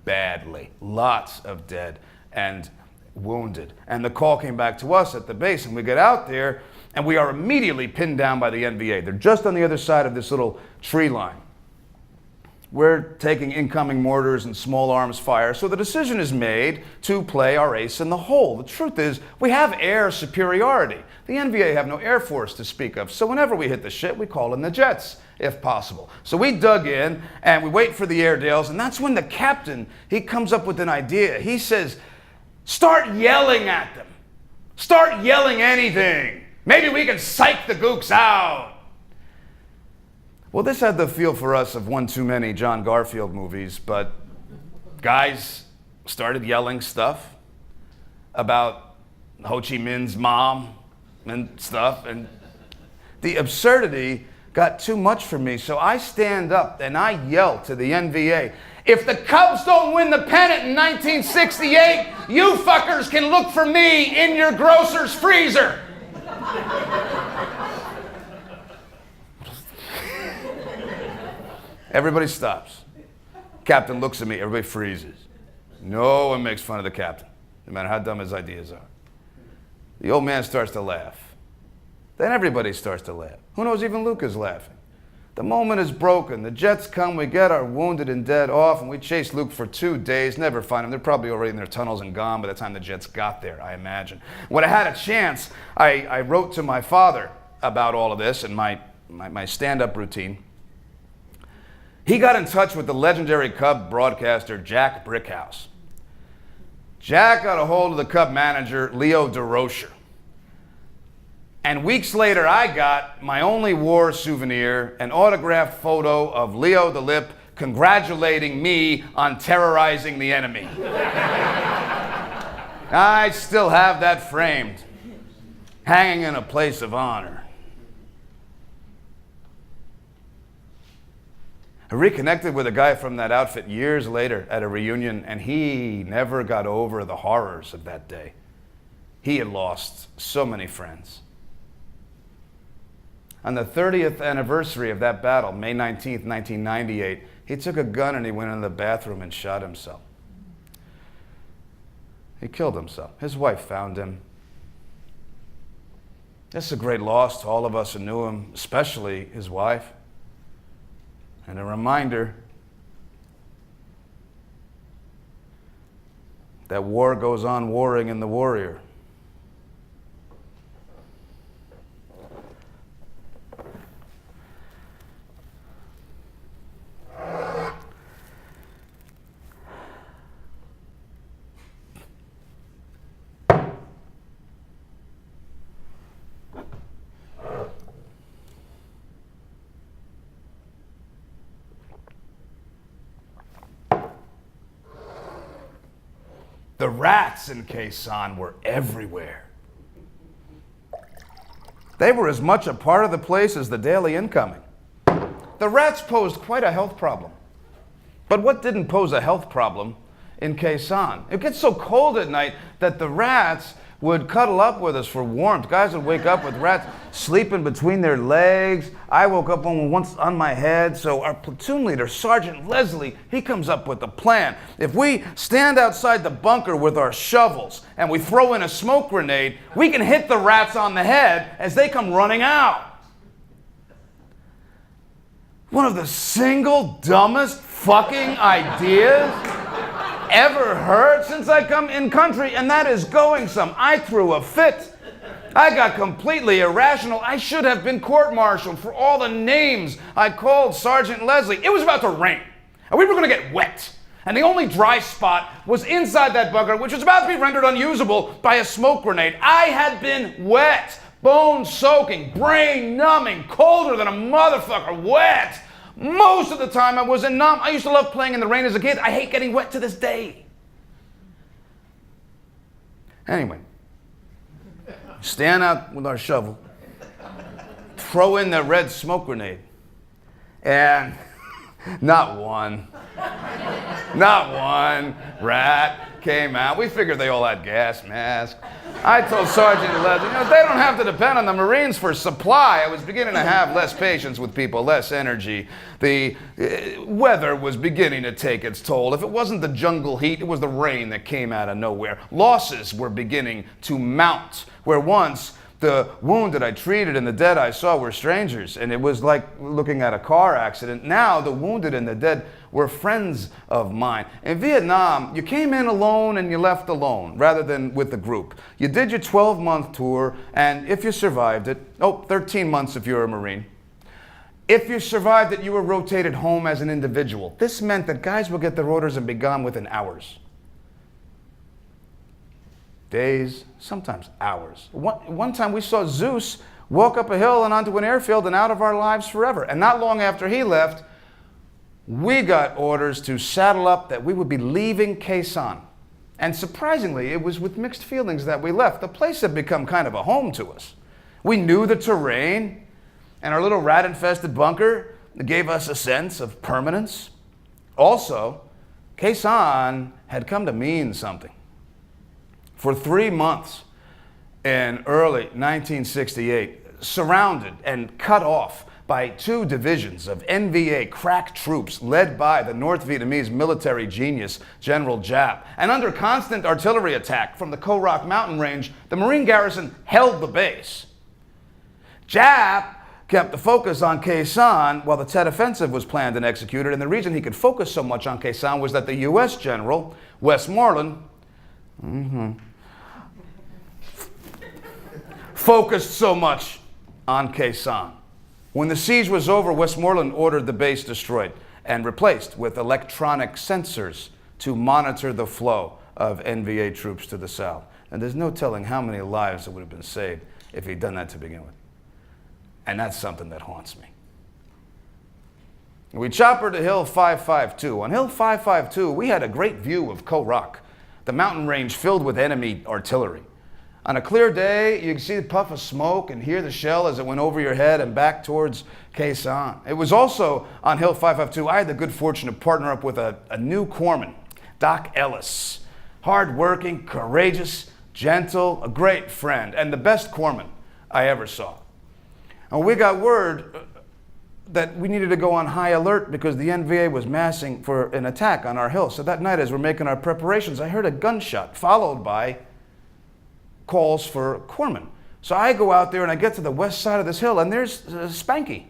badly. Lots of dead and wounded. And the call came back to us at the base, and we get out there, and we are immediately pinned down by the NVA. They're just on the other side of this little tree line. We're taking incoming mortars and small arms fire, so the decision is made to play our ace in the hole. The truth is, we have air superiority. The NVA have no air force to speak of, so whenever we hit the shit, we call in the jets, if possible. So we dug in, and we wait for the Airedales, and that's when the captain, he comes up with an idea. He says, "Start yelling at them. Start yelling anything. Maybe we can psych the gooks out." Well, this had the feel for us of one too many John Garfield movies, but guys started yelling stuff about Ho Chi Minh's mom and stuff, and the absurdity got too much for me, so I stand up and I yell to the NVA, "If the Cubs don't win the pennant in 1968, you fuckers can look for me in your grocer's freezer." Everybody stops. Captain looks at me, everybody freezes. No one makes fun of the captain, no matter how dumb his ideas are. The old man starts to laugh. Then everybody starts to laugh. Who knows, even Luke is laughing. The moment is broken. The jets come, we get our wounded and dead off, and we chase Luke for 2 days, never find him. They're probably already in their tunnels and gone by the time the jets got there, I imagine. When I had a chance, I wrote to my father about all of this and my stand-up routine. He got in touch with the legendary Cub broadcaster, Jack Brickhouse. Jack got a hold of the Cub manager, Leo DeRocher. And weeks later, I got my only war souvenir, an autographed photo of Leo the Lip congratulating me on terrorizing the enemy. I still have that framed, hanging in a place of honor. I reconnected with a guy from that outfit years later at a reunion, and he never got over the horrors of that day. He had lost so many friends. On the 30th anniversary of that battle, May 19th, 1998, he took a gun and he went into the bathroom and shot himself. He killed himself. His wife found him. That's a great loss to all of us who knew him, especially his wife. And a reminder that war goes on warring in the warrior. The rats in Khe Sanh were everywhere. They were as much a part of the place as the daily incoming. The rats posed quite a health problem. But what didn't pose a health problem in Khe Sanh? It gets so cold at night that the rats would cuddle up with us for warmth. Guys would wake up with rats sleeping between their legs. I woke up on once on my head. So our platoon leader, Sergeant Leslie, he comes up with a plan. If we stand outside the bunker with our shovels and we throw in a smoke grenade, we can hit the rats on the head as they come running out. One of the single dumbest fucking ideas ever heard since I come in country, and that is going some. I threw a fit. I got completely irrational. I should have been court-martialed for all the names I called Sergeant Leslie. It was about to rain, and we were going to get wet. And the only dry spot was inside that bunker, which was about to be rendered unusable by a smoke grenade. I had been wet, bone-soaking, brain-numbing, colder than a motherfucker, wet. Most of the time I wasn't numb. I used to love playing in the rain as a kid. I hate getting wet to this day. Anyway, stand out with our shovel, throw in the red smoke grenade, and not one rat came out. We figured they all had gas masks. I told Sergeant Leslie, they don't have to depend on the Marines for supply. I was beginning to have less patience with people, less energy. The weather was beginning to take its toll. If it wasn't the jungle heat, it was the rain that came out of nowhere. Losses were beginning to mount, where once the wounded I treated and the dead I saw were strangers, and it was like looking at a car accident. Now the wounded and the dead were friends of mine. In Vietnam, you came in alone and you left alone, rather than with a group. You did your 12-month tour, and if you survived it, 13 months if you're a Marine. If you survived it, you were rotated home as an individual. This meant that guys would get their orders and be gone within hours. Days, sometimes hours. One time we saw Zeus walk up a hill and onto an airfield and out of our lives forever. And not long after he left, we got orders to saddle up that we would be leaving Khe Sanh. And surprisingly, it was with mixed feelings that we left. The place had become kind of a home to us. We knew the terrain, and our little rat-infested bunker gave us a sense of permanence. Also, Khe Sanh had come to mean something. For 3 months in early 1968, surrounded and cut off by 2 divisions of NVA crack troops led by the North Vietnamese military genius General Giap, and under constant artillery attack from the Co Roc mountain range, the Marine garrison held the base. Giap kept the focus on Khe Sanh while the Tet Offensive was planned and executed, and the reason he could focus so much on Khe Sanh was that the U.S. General, Westmoreland, focused so much on Khe Sanh. When the siege was over, Westmoreland ordered the base destroyed and replaced with electronic sensors to monitor the flow of NVA troops to the south. And there's no telling how many lives that would have been saved if he'd done that to begin with. And that's something that haunts me. We choppered to Hill 552. On Hill 552, we had a great view of Co Roc, the mountain range filled with enemy artillery. On a clear day, you can see the puff of smoke and hear the shell as it went over your head and back towards Quezon. It was also on Hill 552. I had the good fortune to partner up with a new corpsman, Doc Ellis. Hard-working, courageous, gentle, a great friend, and the best corpsman I ever saw. And we got word that we needed to go on high alert because the NVA was massing for an attack on our hill. So that night, as we're making our preparations, I heard a gunshot followed by calls for corpsmen. So I go out there and I get to the west side of this hill, and there's Spanky,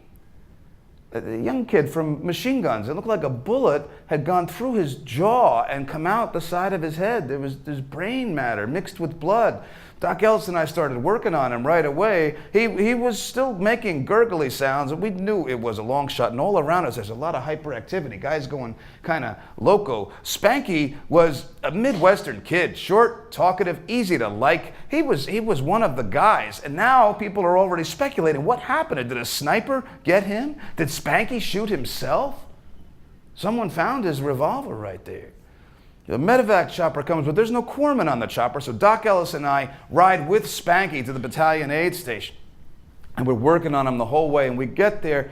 a young kid from Machine Guns. It looked like a bullet had gone through his jaw and come out the side of his head. There's brain matter mixed with blood. Doc Ellis and I started working on him right away. He was still making gurgly sounds, and we knew it was a long shot. And all around us, there's a lot of hyperactivity. Guys going kind of loco. Spanky was a Midwestern kid, short, talkative, easy to like. He was one of the guys. And now people are already speculating, what happened? Did a sniper get him? Did Spanky shoot himself? Someone found his revolver right there. The medevac chopper comes, but there's no corpsman on the chopper, so Doc Ellis and I ride with Spanky to the battalion aid station. And we're working on him the whole way, and we get there,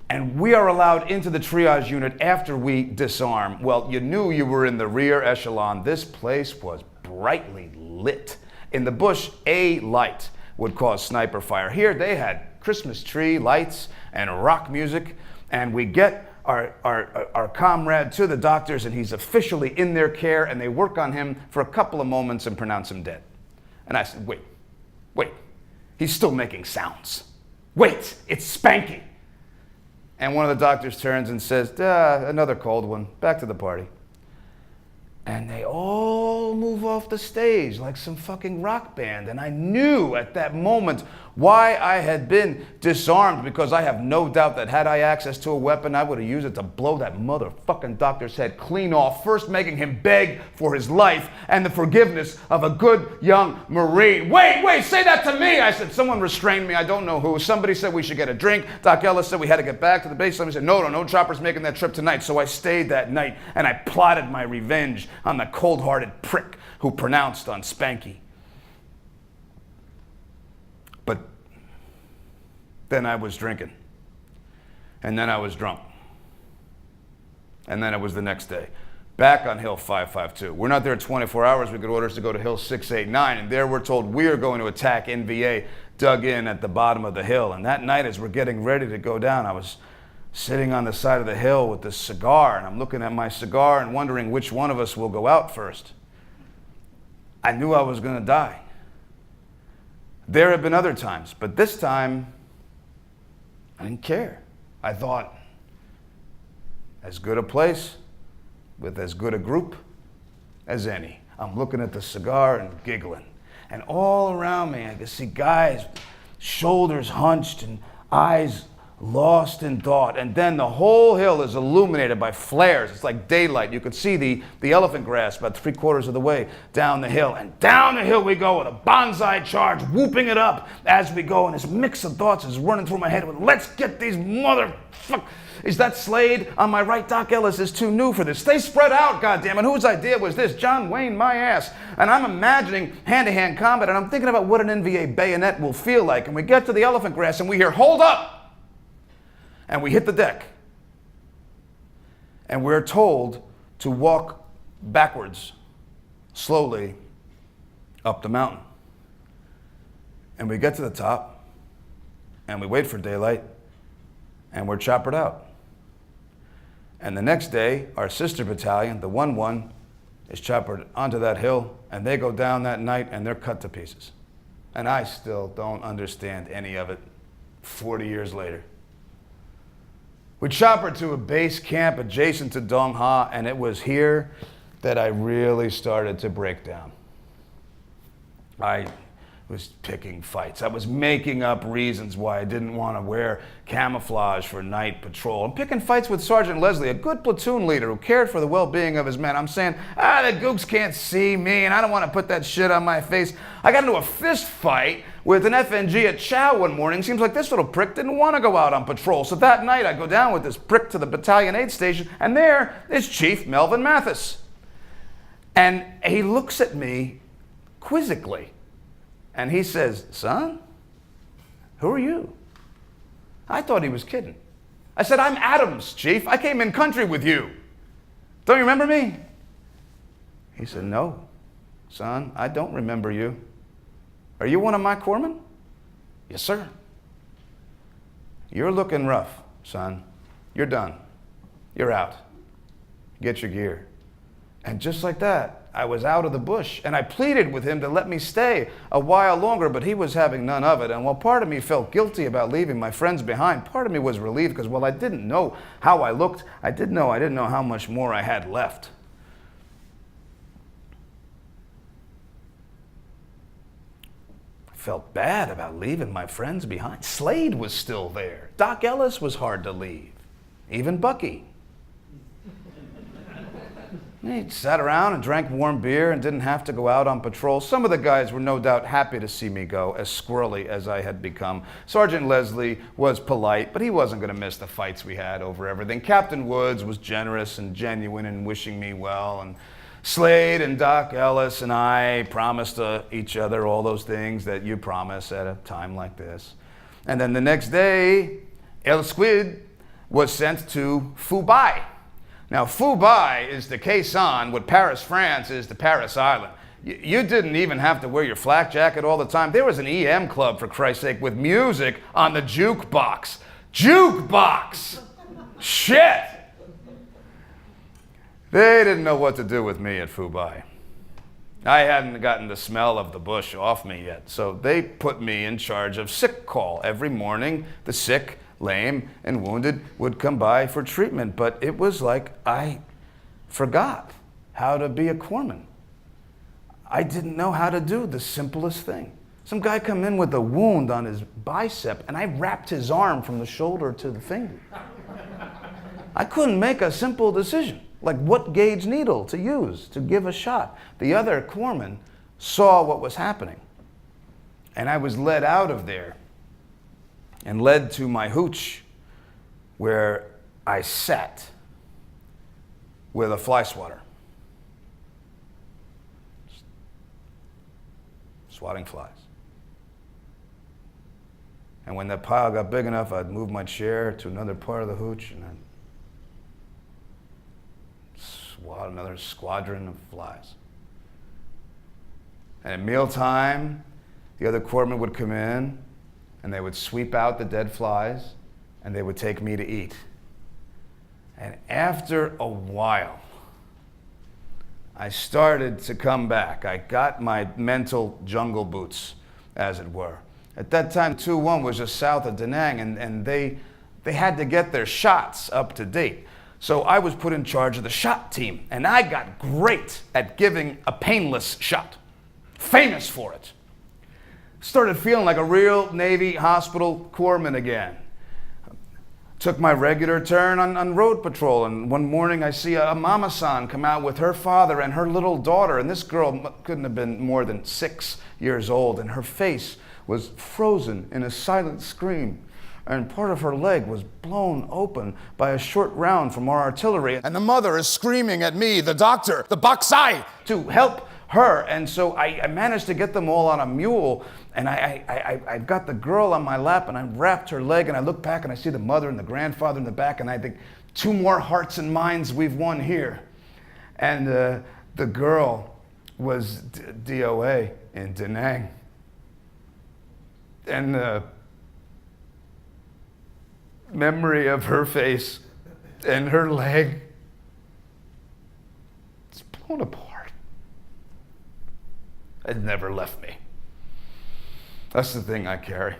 and we are allowed into the triage unit after we disarm. Well, you knew you were in the rear echelon. This place was brightly lit. In the bush, a light would cause sniper fire. Here, they had Christmas tree lights and rock music, and we get our comrade to the doctors, and he's officially in their care, and they work on him for a couple of moments and pronounce him dead. And I said, wait, he's still making sounds. Wait, it's Spanky. And one of the doctors turns and says, another cold one, back to the party. And they all move off the stage like some fucking rock band. And I knew at that moment why I had been disarmed, because I have no doubt that had I access to a weapon, I would have used it to blow that motherfucking doctor's head clean off, first making him beg for his life and the forgiveness of a good young Marine. Wait, say that to me. I said, someone restrained me, I don't know who. Somebody said we should get a drink. Doc Ellis said we had to get back to the base. Somebody said, no chopper's making that trip tonight. So I stayed that night, and I plotted my revenge on the cold-hearted prick who pronounced on Spanky. But then I was drinking, and then I was drunk, and then it was the next day. Back on Hill 552. We're not there 24 hours. We get orders to go to Hill 689, and there we're told we are going to attack NVA dug in at the bottom of the hill. And that night, as we're getting ready to go down, I was sitting on the side of the hill with this cigar, and I'm looking at my cigar and wondering which one of us will go out first. I knew I was going to die. There have been other times, but this time, I didn't care. I thought, as good a place with as good a group as any. I'm looking at the cigar and giggling. And all around me, I could see guys, shoulders hunched and eyes lost in thought. And then the whole hill is illuminated by flares. It's like daylight. You could see the elephant grass about 3/4 of the way down the hill. And down the hill we go with a bonsai charge, whooping it up as we go. And this mix of thoughts is running through my head with, let's get these motherfuckers. Is that Slade on my right? Doc Ellis is too new for this. They spread out, goddammit. Whose idea was this? John Wayne, my ass. And I'm imagining hand-to-hand combat, and I'm thinking about what an NVA bayonet will feel like. And we get to the elephant grass, and we hear, hold up! And we hit the deck. And we're told to walk backwards, slowly, up the mountain. And we get to the top, and we wait for daylight, and we're choppered out. And the next day, our sister battalion, the 1-1, is choppered onto that hill, and they go down that night, and they're cut to pieces. And I still don't understand any of it 40 years later. We choppered to a base camp adjacent to Dong Ha, and it was here that I really started to break down. I was picking fights. I was making up reasons why I didn't want to wear camouflage for night patrol. I'm picking fights with Sergeant Leslie, a good platoon leader who cared for the well-being of his men. I'm saying, the gooks can't see me, and I don't want to put that shit on my face. I got into a fist fight with an FNG at Chow one morning. Seems like this little prick didn't want to go out on patrol. So that night I go down with this prick to the battalion aid station, and there is Chief Melvin Mathis. And he looks at me quizzically. And he says, "Son, who are you?" I thought he was kidding. I said, "I'm Adams, Chief. I came in country with you. Don't you remember me?" He said, "No, son, I don't remember you. Are you one of my corpsmen?" "Yes, sir." "You're looking rough, son. You're done. You're out. Get your gear." And just like that, I was out of the bush, and I pleaded with him to let me stay a while longer, but he was having none of it. And while part of me felt guilty about leaving my friends behind, part of me was relieved, because while I didn't know how I looked, I didn't know how much more I had left. I felt bad about leaving my friends behind. Slade was still there. Doc Ellis was hard to leave. Even Bucky. He sat around and drank warm beer and didn't have to go out on patrol. Some of the guys were no doubt happy to see me go, as squirrely as I had become. Sergeant Leslie was polite, but he wasn't going to miss the fights we had over everything. Captain Woods was generous and genuine in wishing me well. And Slade and Doc Ellis and I promised each other all those things that you promise at a time like this. And then the next day, El Squid was sent to Fubai. Now, Fubai is the Quezon, what Paris, France is to Paris Island. You didn't even have to wear your flak jacket all the time. There was an EM club, for Christ's sake, with music on the jukebox. Jukebox! Shit! They didn't know what to do with me at Fubai. I hadn't gotten the smell of the bush off me yet, so they put me in charge of sick call. Every morning, the sick, lame, and wounded would come by for treatment, but it was like I forgot how to be a corpsman. I didn't know how to do the simplest thing. Some guy come in with a wound on his bicep, and I wrapped his arm from the shoulder to the finger. I couldn't make a simple decision, like what gauge needle to use to give a shot. The other corpsman saw what was happening, and I was led out of there and led to my hooch, where I sat with a fly swatter, swatting flies. And when that pile got big enough, I'd move my chair to another part of the hooch, and I'd swat another squadron of flies. And at mealtime, the other corpsmen would come in, and they would sweep out the dead flies, and they would take me to eat. And after a while, I started to come back. I got my mental jungle boots, as it were. At that time, 2-1 was just south of Da Nang, and they had to get their shots up to date. So I was put in charge of the shot team, and I got great at giving a painless shot. Famous for it. Started feeling like a real Navy hospital corpsman again. Took my regular turn on road patrol, and one morning I see a mama-san come out with her father and her little daughter, and this girl couldn't have been more than 6 years old, and her face was frozen in a silent scream, and part of her leg was blown open by a short round from our artillery, and the mother is screaming at me, the doctor, the baksai, to help her. And so I managed to get them all on a mule, and I got the girl on my lap, and I wrapped her leg, and I look back and I see the mother and the grandfather in the back, and I think, 2 more hearts and minds we've won here. And the girl was DOA in Da Nang. And the memory of her face and her leg, it's blown apart. It never left me. That's the thing I carry.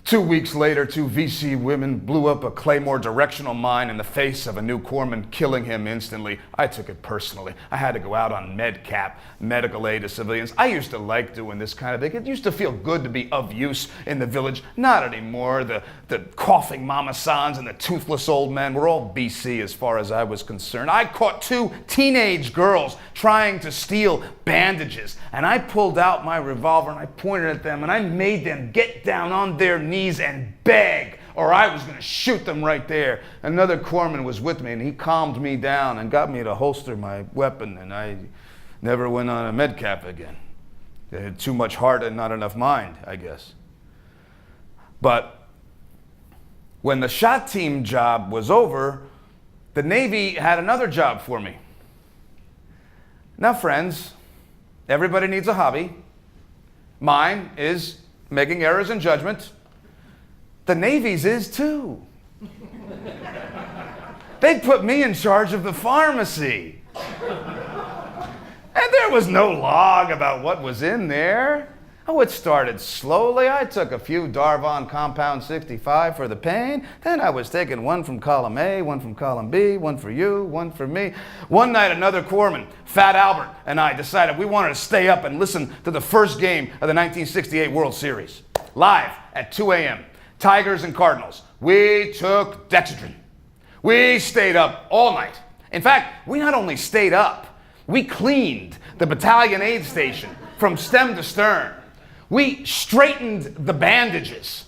2 weeks later, 2 VC women blew up a Claymore directional mine in the face of a new corpsman, killing him instantly. I took it personally. I had to go out on MedCap, medical aid to civilians. I used to like doing this kind of thing. It used to feel good to be of use in the village. Not anymore. The coughing mama-sans and the toothless old men were all BC as far as I was concerned. I caught 2 teenage girls trying to steal bandages, and I pulled out my revolver and I pointed at them and I made them get down on their knees and beg, or I was going to shoot them right there. Another corpsman was with me, and he calmed me down and got me to holster my weapon, and I never went on a medcap again. They had too much heart and not enough mind, I guess. But when the shot team job was over, the Navy had another job for me. Now, friends, everybody needs a hobby. Mine is making errors in judgment. The Navy's is too. They put me in charge of the pharmacy. And there was no log about what was in there. Oh, it started slowly. I took a few Darvon Compound 65 for the pain. Then I was taking one from column A, one from column B, one for you, one for me. One night, another corpsman, Fat Albert, and I decided we wanted to stay up and listen to the first game of the 1968 World Series. Live at 2 a.m. Tigers and Cardinals. We took Dexedrine. We stayed up all night. In fact, we not only stayed up, we cleaned the battalion aid station from stem to stern. We straightened the bandages,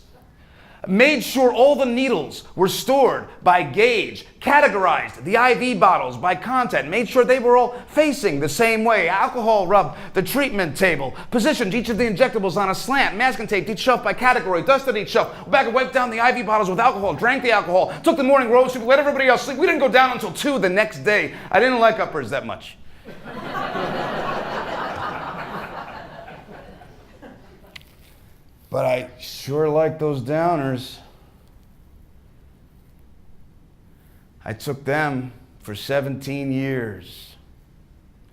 made sure all the needles were stored by gauge, categorized the IV bottles by content, made sure they were all facing the same way, alcohol rubbed the treatment table, positioned each of the injectables on a slant, masking taped each shelf by category, dusted each shelf, back and wiped down the IV bottles with alcohol, drank the alcohol, took the morning roast, let everybody else sleep. We didn't go down until 2 the next day. I didn't like uppers that much. But I sure like those downers. I took them for 17 years,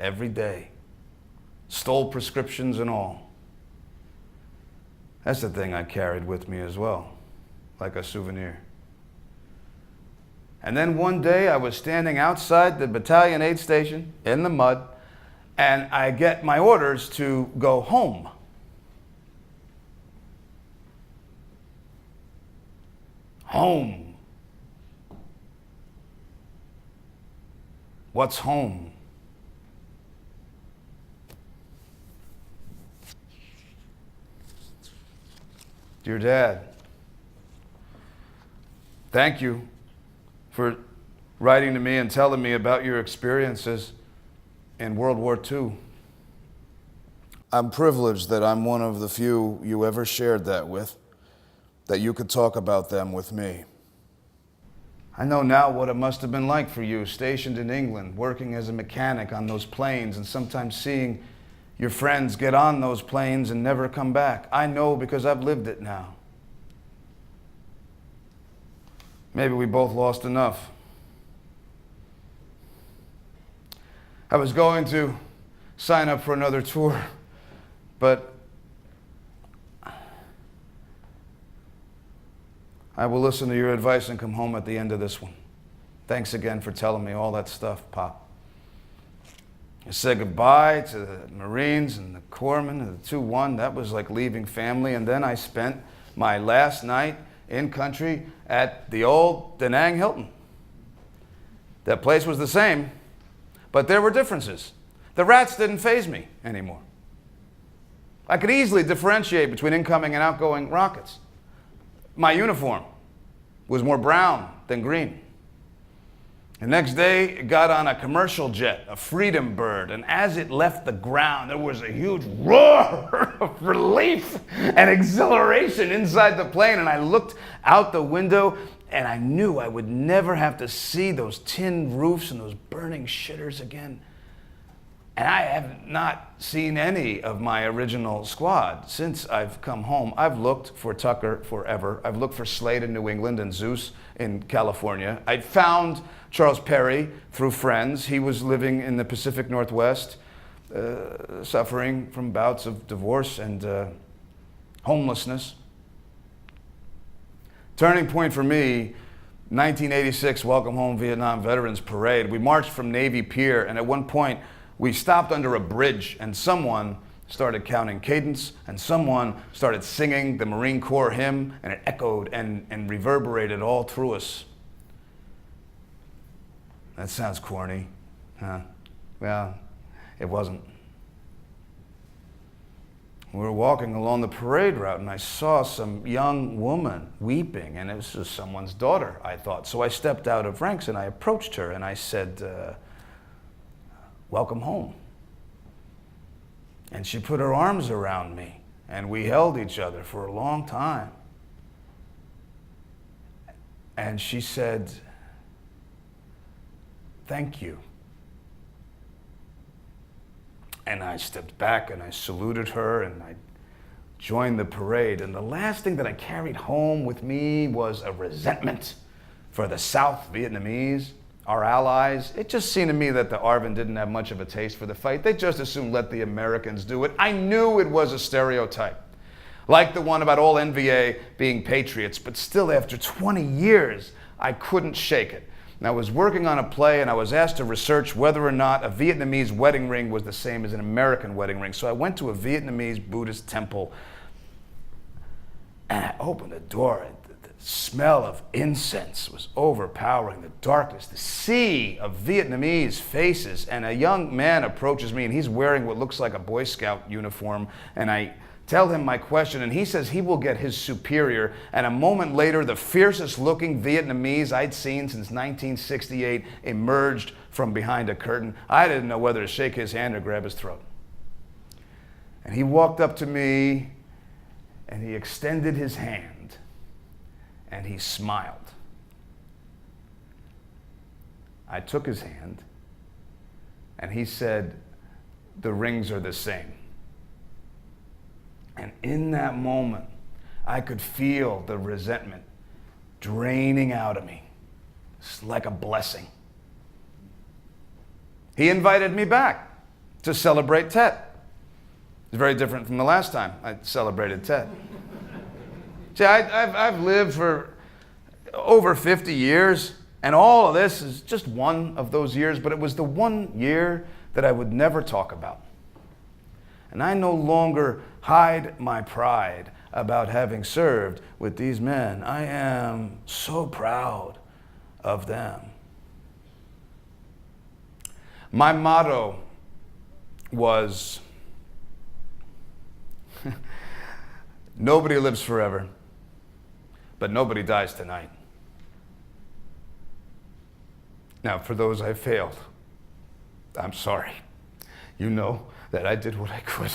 every day. Stole prescriptions and all. That's the thing I carried with me as well, like a souvenir. And then one day I was standing outside the battalion aid station in the mud, and I get my orders to go home. Home. What's home? Dear Dad, thank you for writing to me and telling me about your experiences in World War II. I'm privileged that I'm one of the few you ever shared that with, that you could talk about them with me. I know now what it must have been like for you, stationed in England, working as a mechanic on those planes, and sometimes seeing your friends get on those planes and never come back. I know because I've lived it now. Maybe we both lost enough. I was going to sign up for another tour, but I will listen to your advice and come home at the end of this one. Thanks again for telling me all that stuff, Pop. I said goodbye to the Marines and the Corpsmen and the 2-1. That was like leaving family. And then I spent my last night in country at the old Da Nang Hilton. That place was the same, but there were differences. The rats didn't faze me anymore. I could easily differentiate between incoming and outgoing rockets. My uniform was more brown than green. The next day, it got on a commercial jet, a Freedom Bird, and as it left the ground, there was a huge roar of relief and exhilaration inside the plane, and I looked out the window, and I knew I would never have to see those tin roofs and those burning shitters again. And I have not seen any of my original squad since I've come home. I've looked for Tucker forever. I've looked for Slade in New England and Zeus in California. I found Charles Perry through friends. He was living in the Pacific Northwest, suffering from bouts of divorce and homelessness. Turning point for me, 1986 Welcome Home Vietnam Veterans Parade. We marched from Navy Pier, and at one point, we stopped under a bridge, and someone started counting cadence, and someone started singing the Marine Corps hymn, and it echoed and reverberated all through us. That sounds corny, huh? Well, it wasn't. We were walking along the parade route, and I saw some young woman weeping, and it was just someone's daughter, I thought. So I stepped out of ranks, and I approached her, and I said, welcome home. And she put her arms around me, and we held each other for a long time. And she said, "Thank you." And I stepped back and I saluted her and I joined the parade. And the last thing that I carried home with me was a resentment for the South Vietnamese, our allies. It just seemed to me that the ARVN didn't have much of a taste for the fight. They just assumed let the Americans do it. I knew it was a stereotype, like the one about all NVA being patriots, but still after 20 years, I couldn't shake it. And I was working on a play and I was asked to research whether or not a Vietnamese wedding ring was the same as an American wedding ring. So I went to a Vietnamese Buddhist temple and I opened the door. The smell of incense was overpowering, the darkness, the sea of Vietnamese faces. And a young man approaches me and he's wearing what looks like a Boy Scout uniform. And I tell him my question, and he says he will get his superior. And a moment later, the fiercest looking Vietnamese I'd seen since 1968 emerged from behind a curtain. I didn't know whether to shake his hand or grab his throat. And he walked up to me, and he extended his hand, and he smiled. I took his hand, and he said, "The rings are the same." And in that moment, I could feel the resentment draining out of me. It's like a blessing. He invited me back to celebrate Tet. It's very different from the last time I celebrated Tet. See, I've lived for over 50 years, and all of this is just one of those years, but it was the one year that I would never talk about. And I no longer hide my pride about having served with these men. I am so proud of them. My motto was, nobody lives forever, but nobody dies tonight. Now, for those I failed, I'm sorry. You know that I did what I could.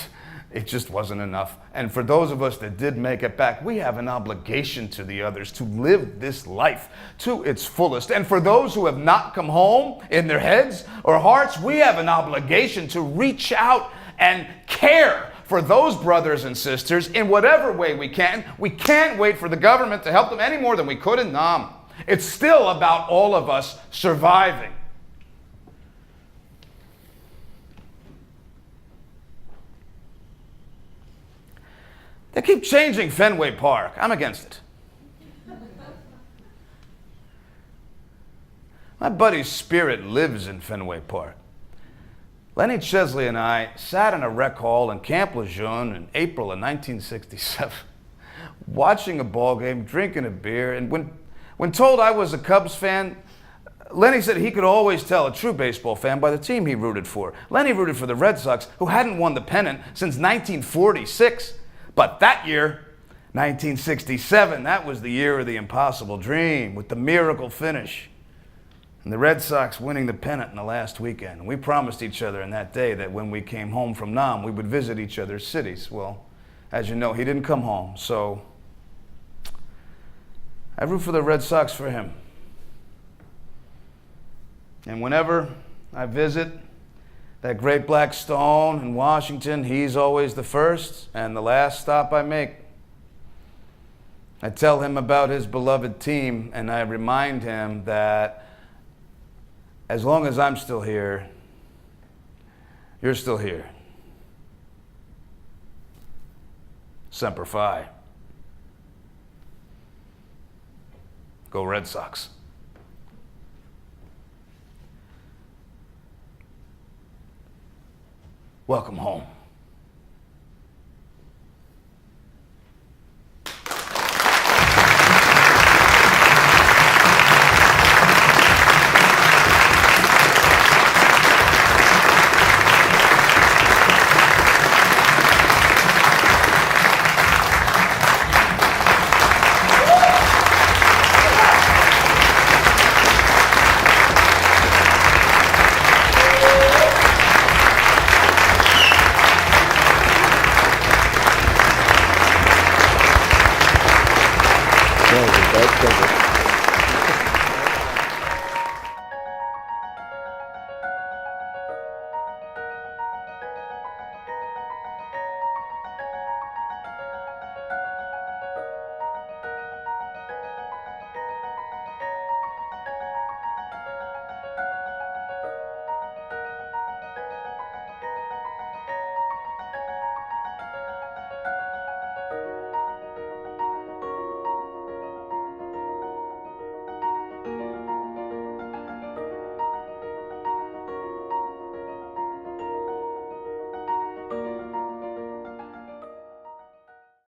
It just wasn't enough. And for those of us that did make it back, we have an obligation to the others to live this life to its fullest. And for those who have not come home in their heads or hearts, we have an obligation to reach out and care for those brothers and sisters in whatever way we can. We can't wait for the government to help them any more than we could in Nam. It's still about all of us surviving. They keep changing Fenway Park. I'm against it. My buddy's spirit lives in Fenway Park. Lenny Chesley and I sat in a rec hall in Camp Lejeune in April of 1967, watching a ball game, drinking a beer, and when told I was a Cubs fan, Lenny said he could always tell a true baseball fan by the team he rooted for. Lenny rooted for the Red Sox, who hadn't won the pennant since 1946. But that year, 1967, that was the year of the impossible dream with the miracle finish. And the Red Sox winning the pennant in the last weekend. And we promised each other in that day that when we came home from Nam, we would visit each other's cities. Well, as you know, he didn't come home, so I root for the Red Sox for him. And whenever I visit that great black stone in Washington, he's always the first and the last stop I make. I tell him about his beloved team, and I remind him that as long as I'm still here, you're still here. Semper Fi. Go Red Sox. Welcome home. Thank you.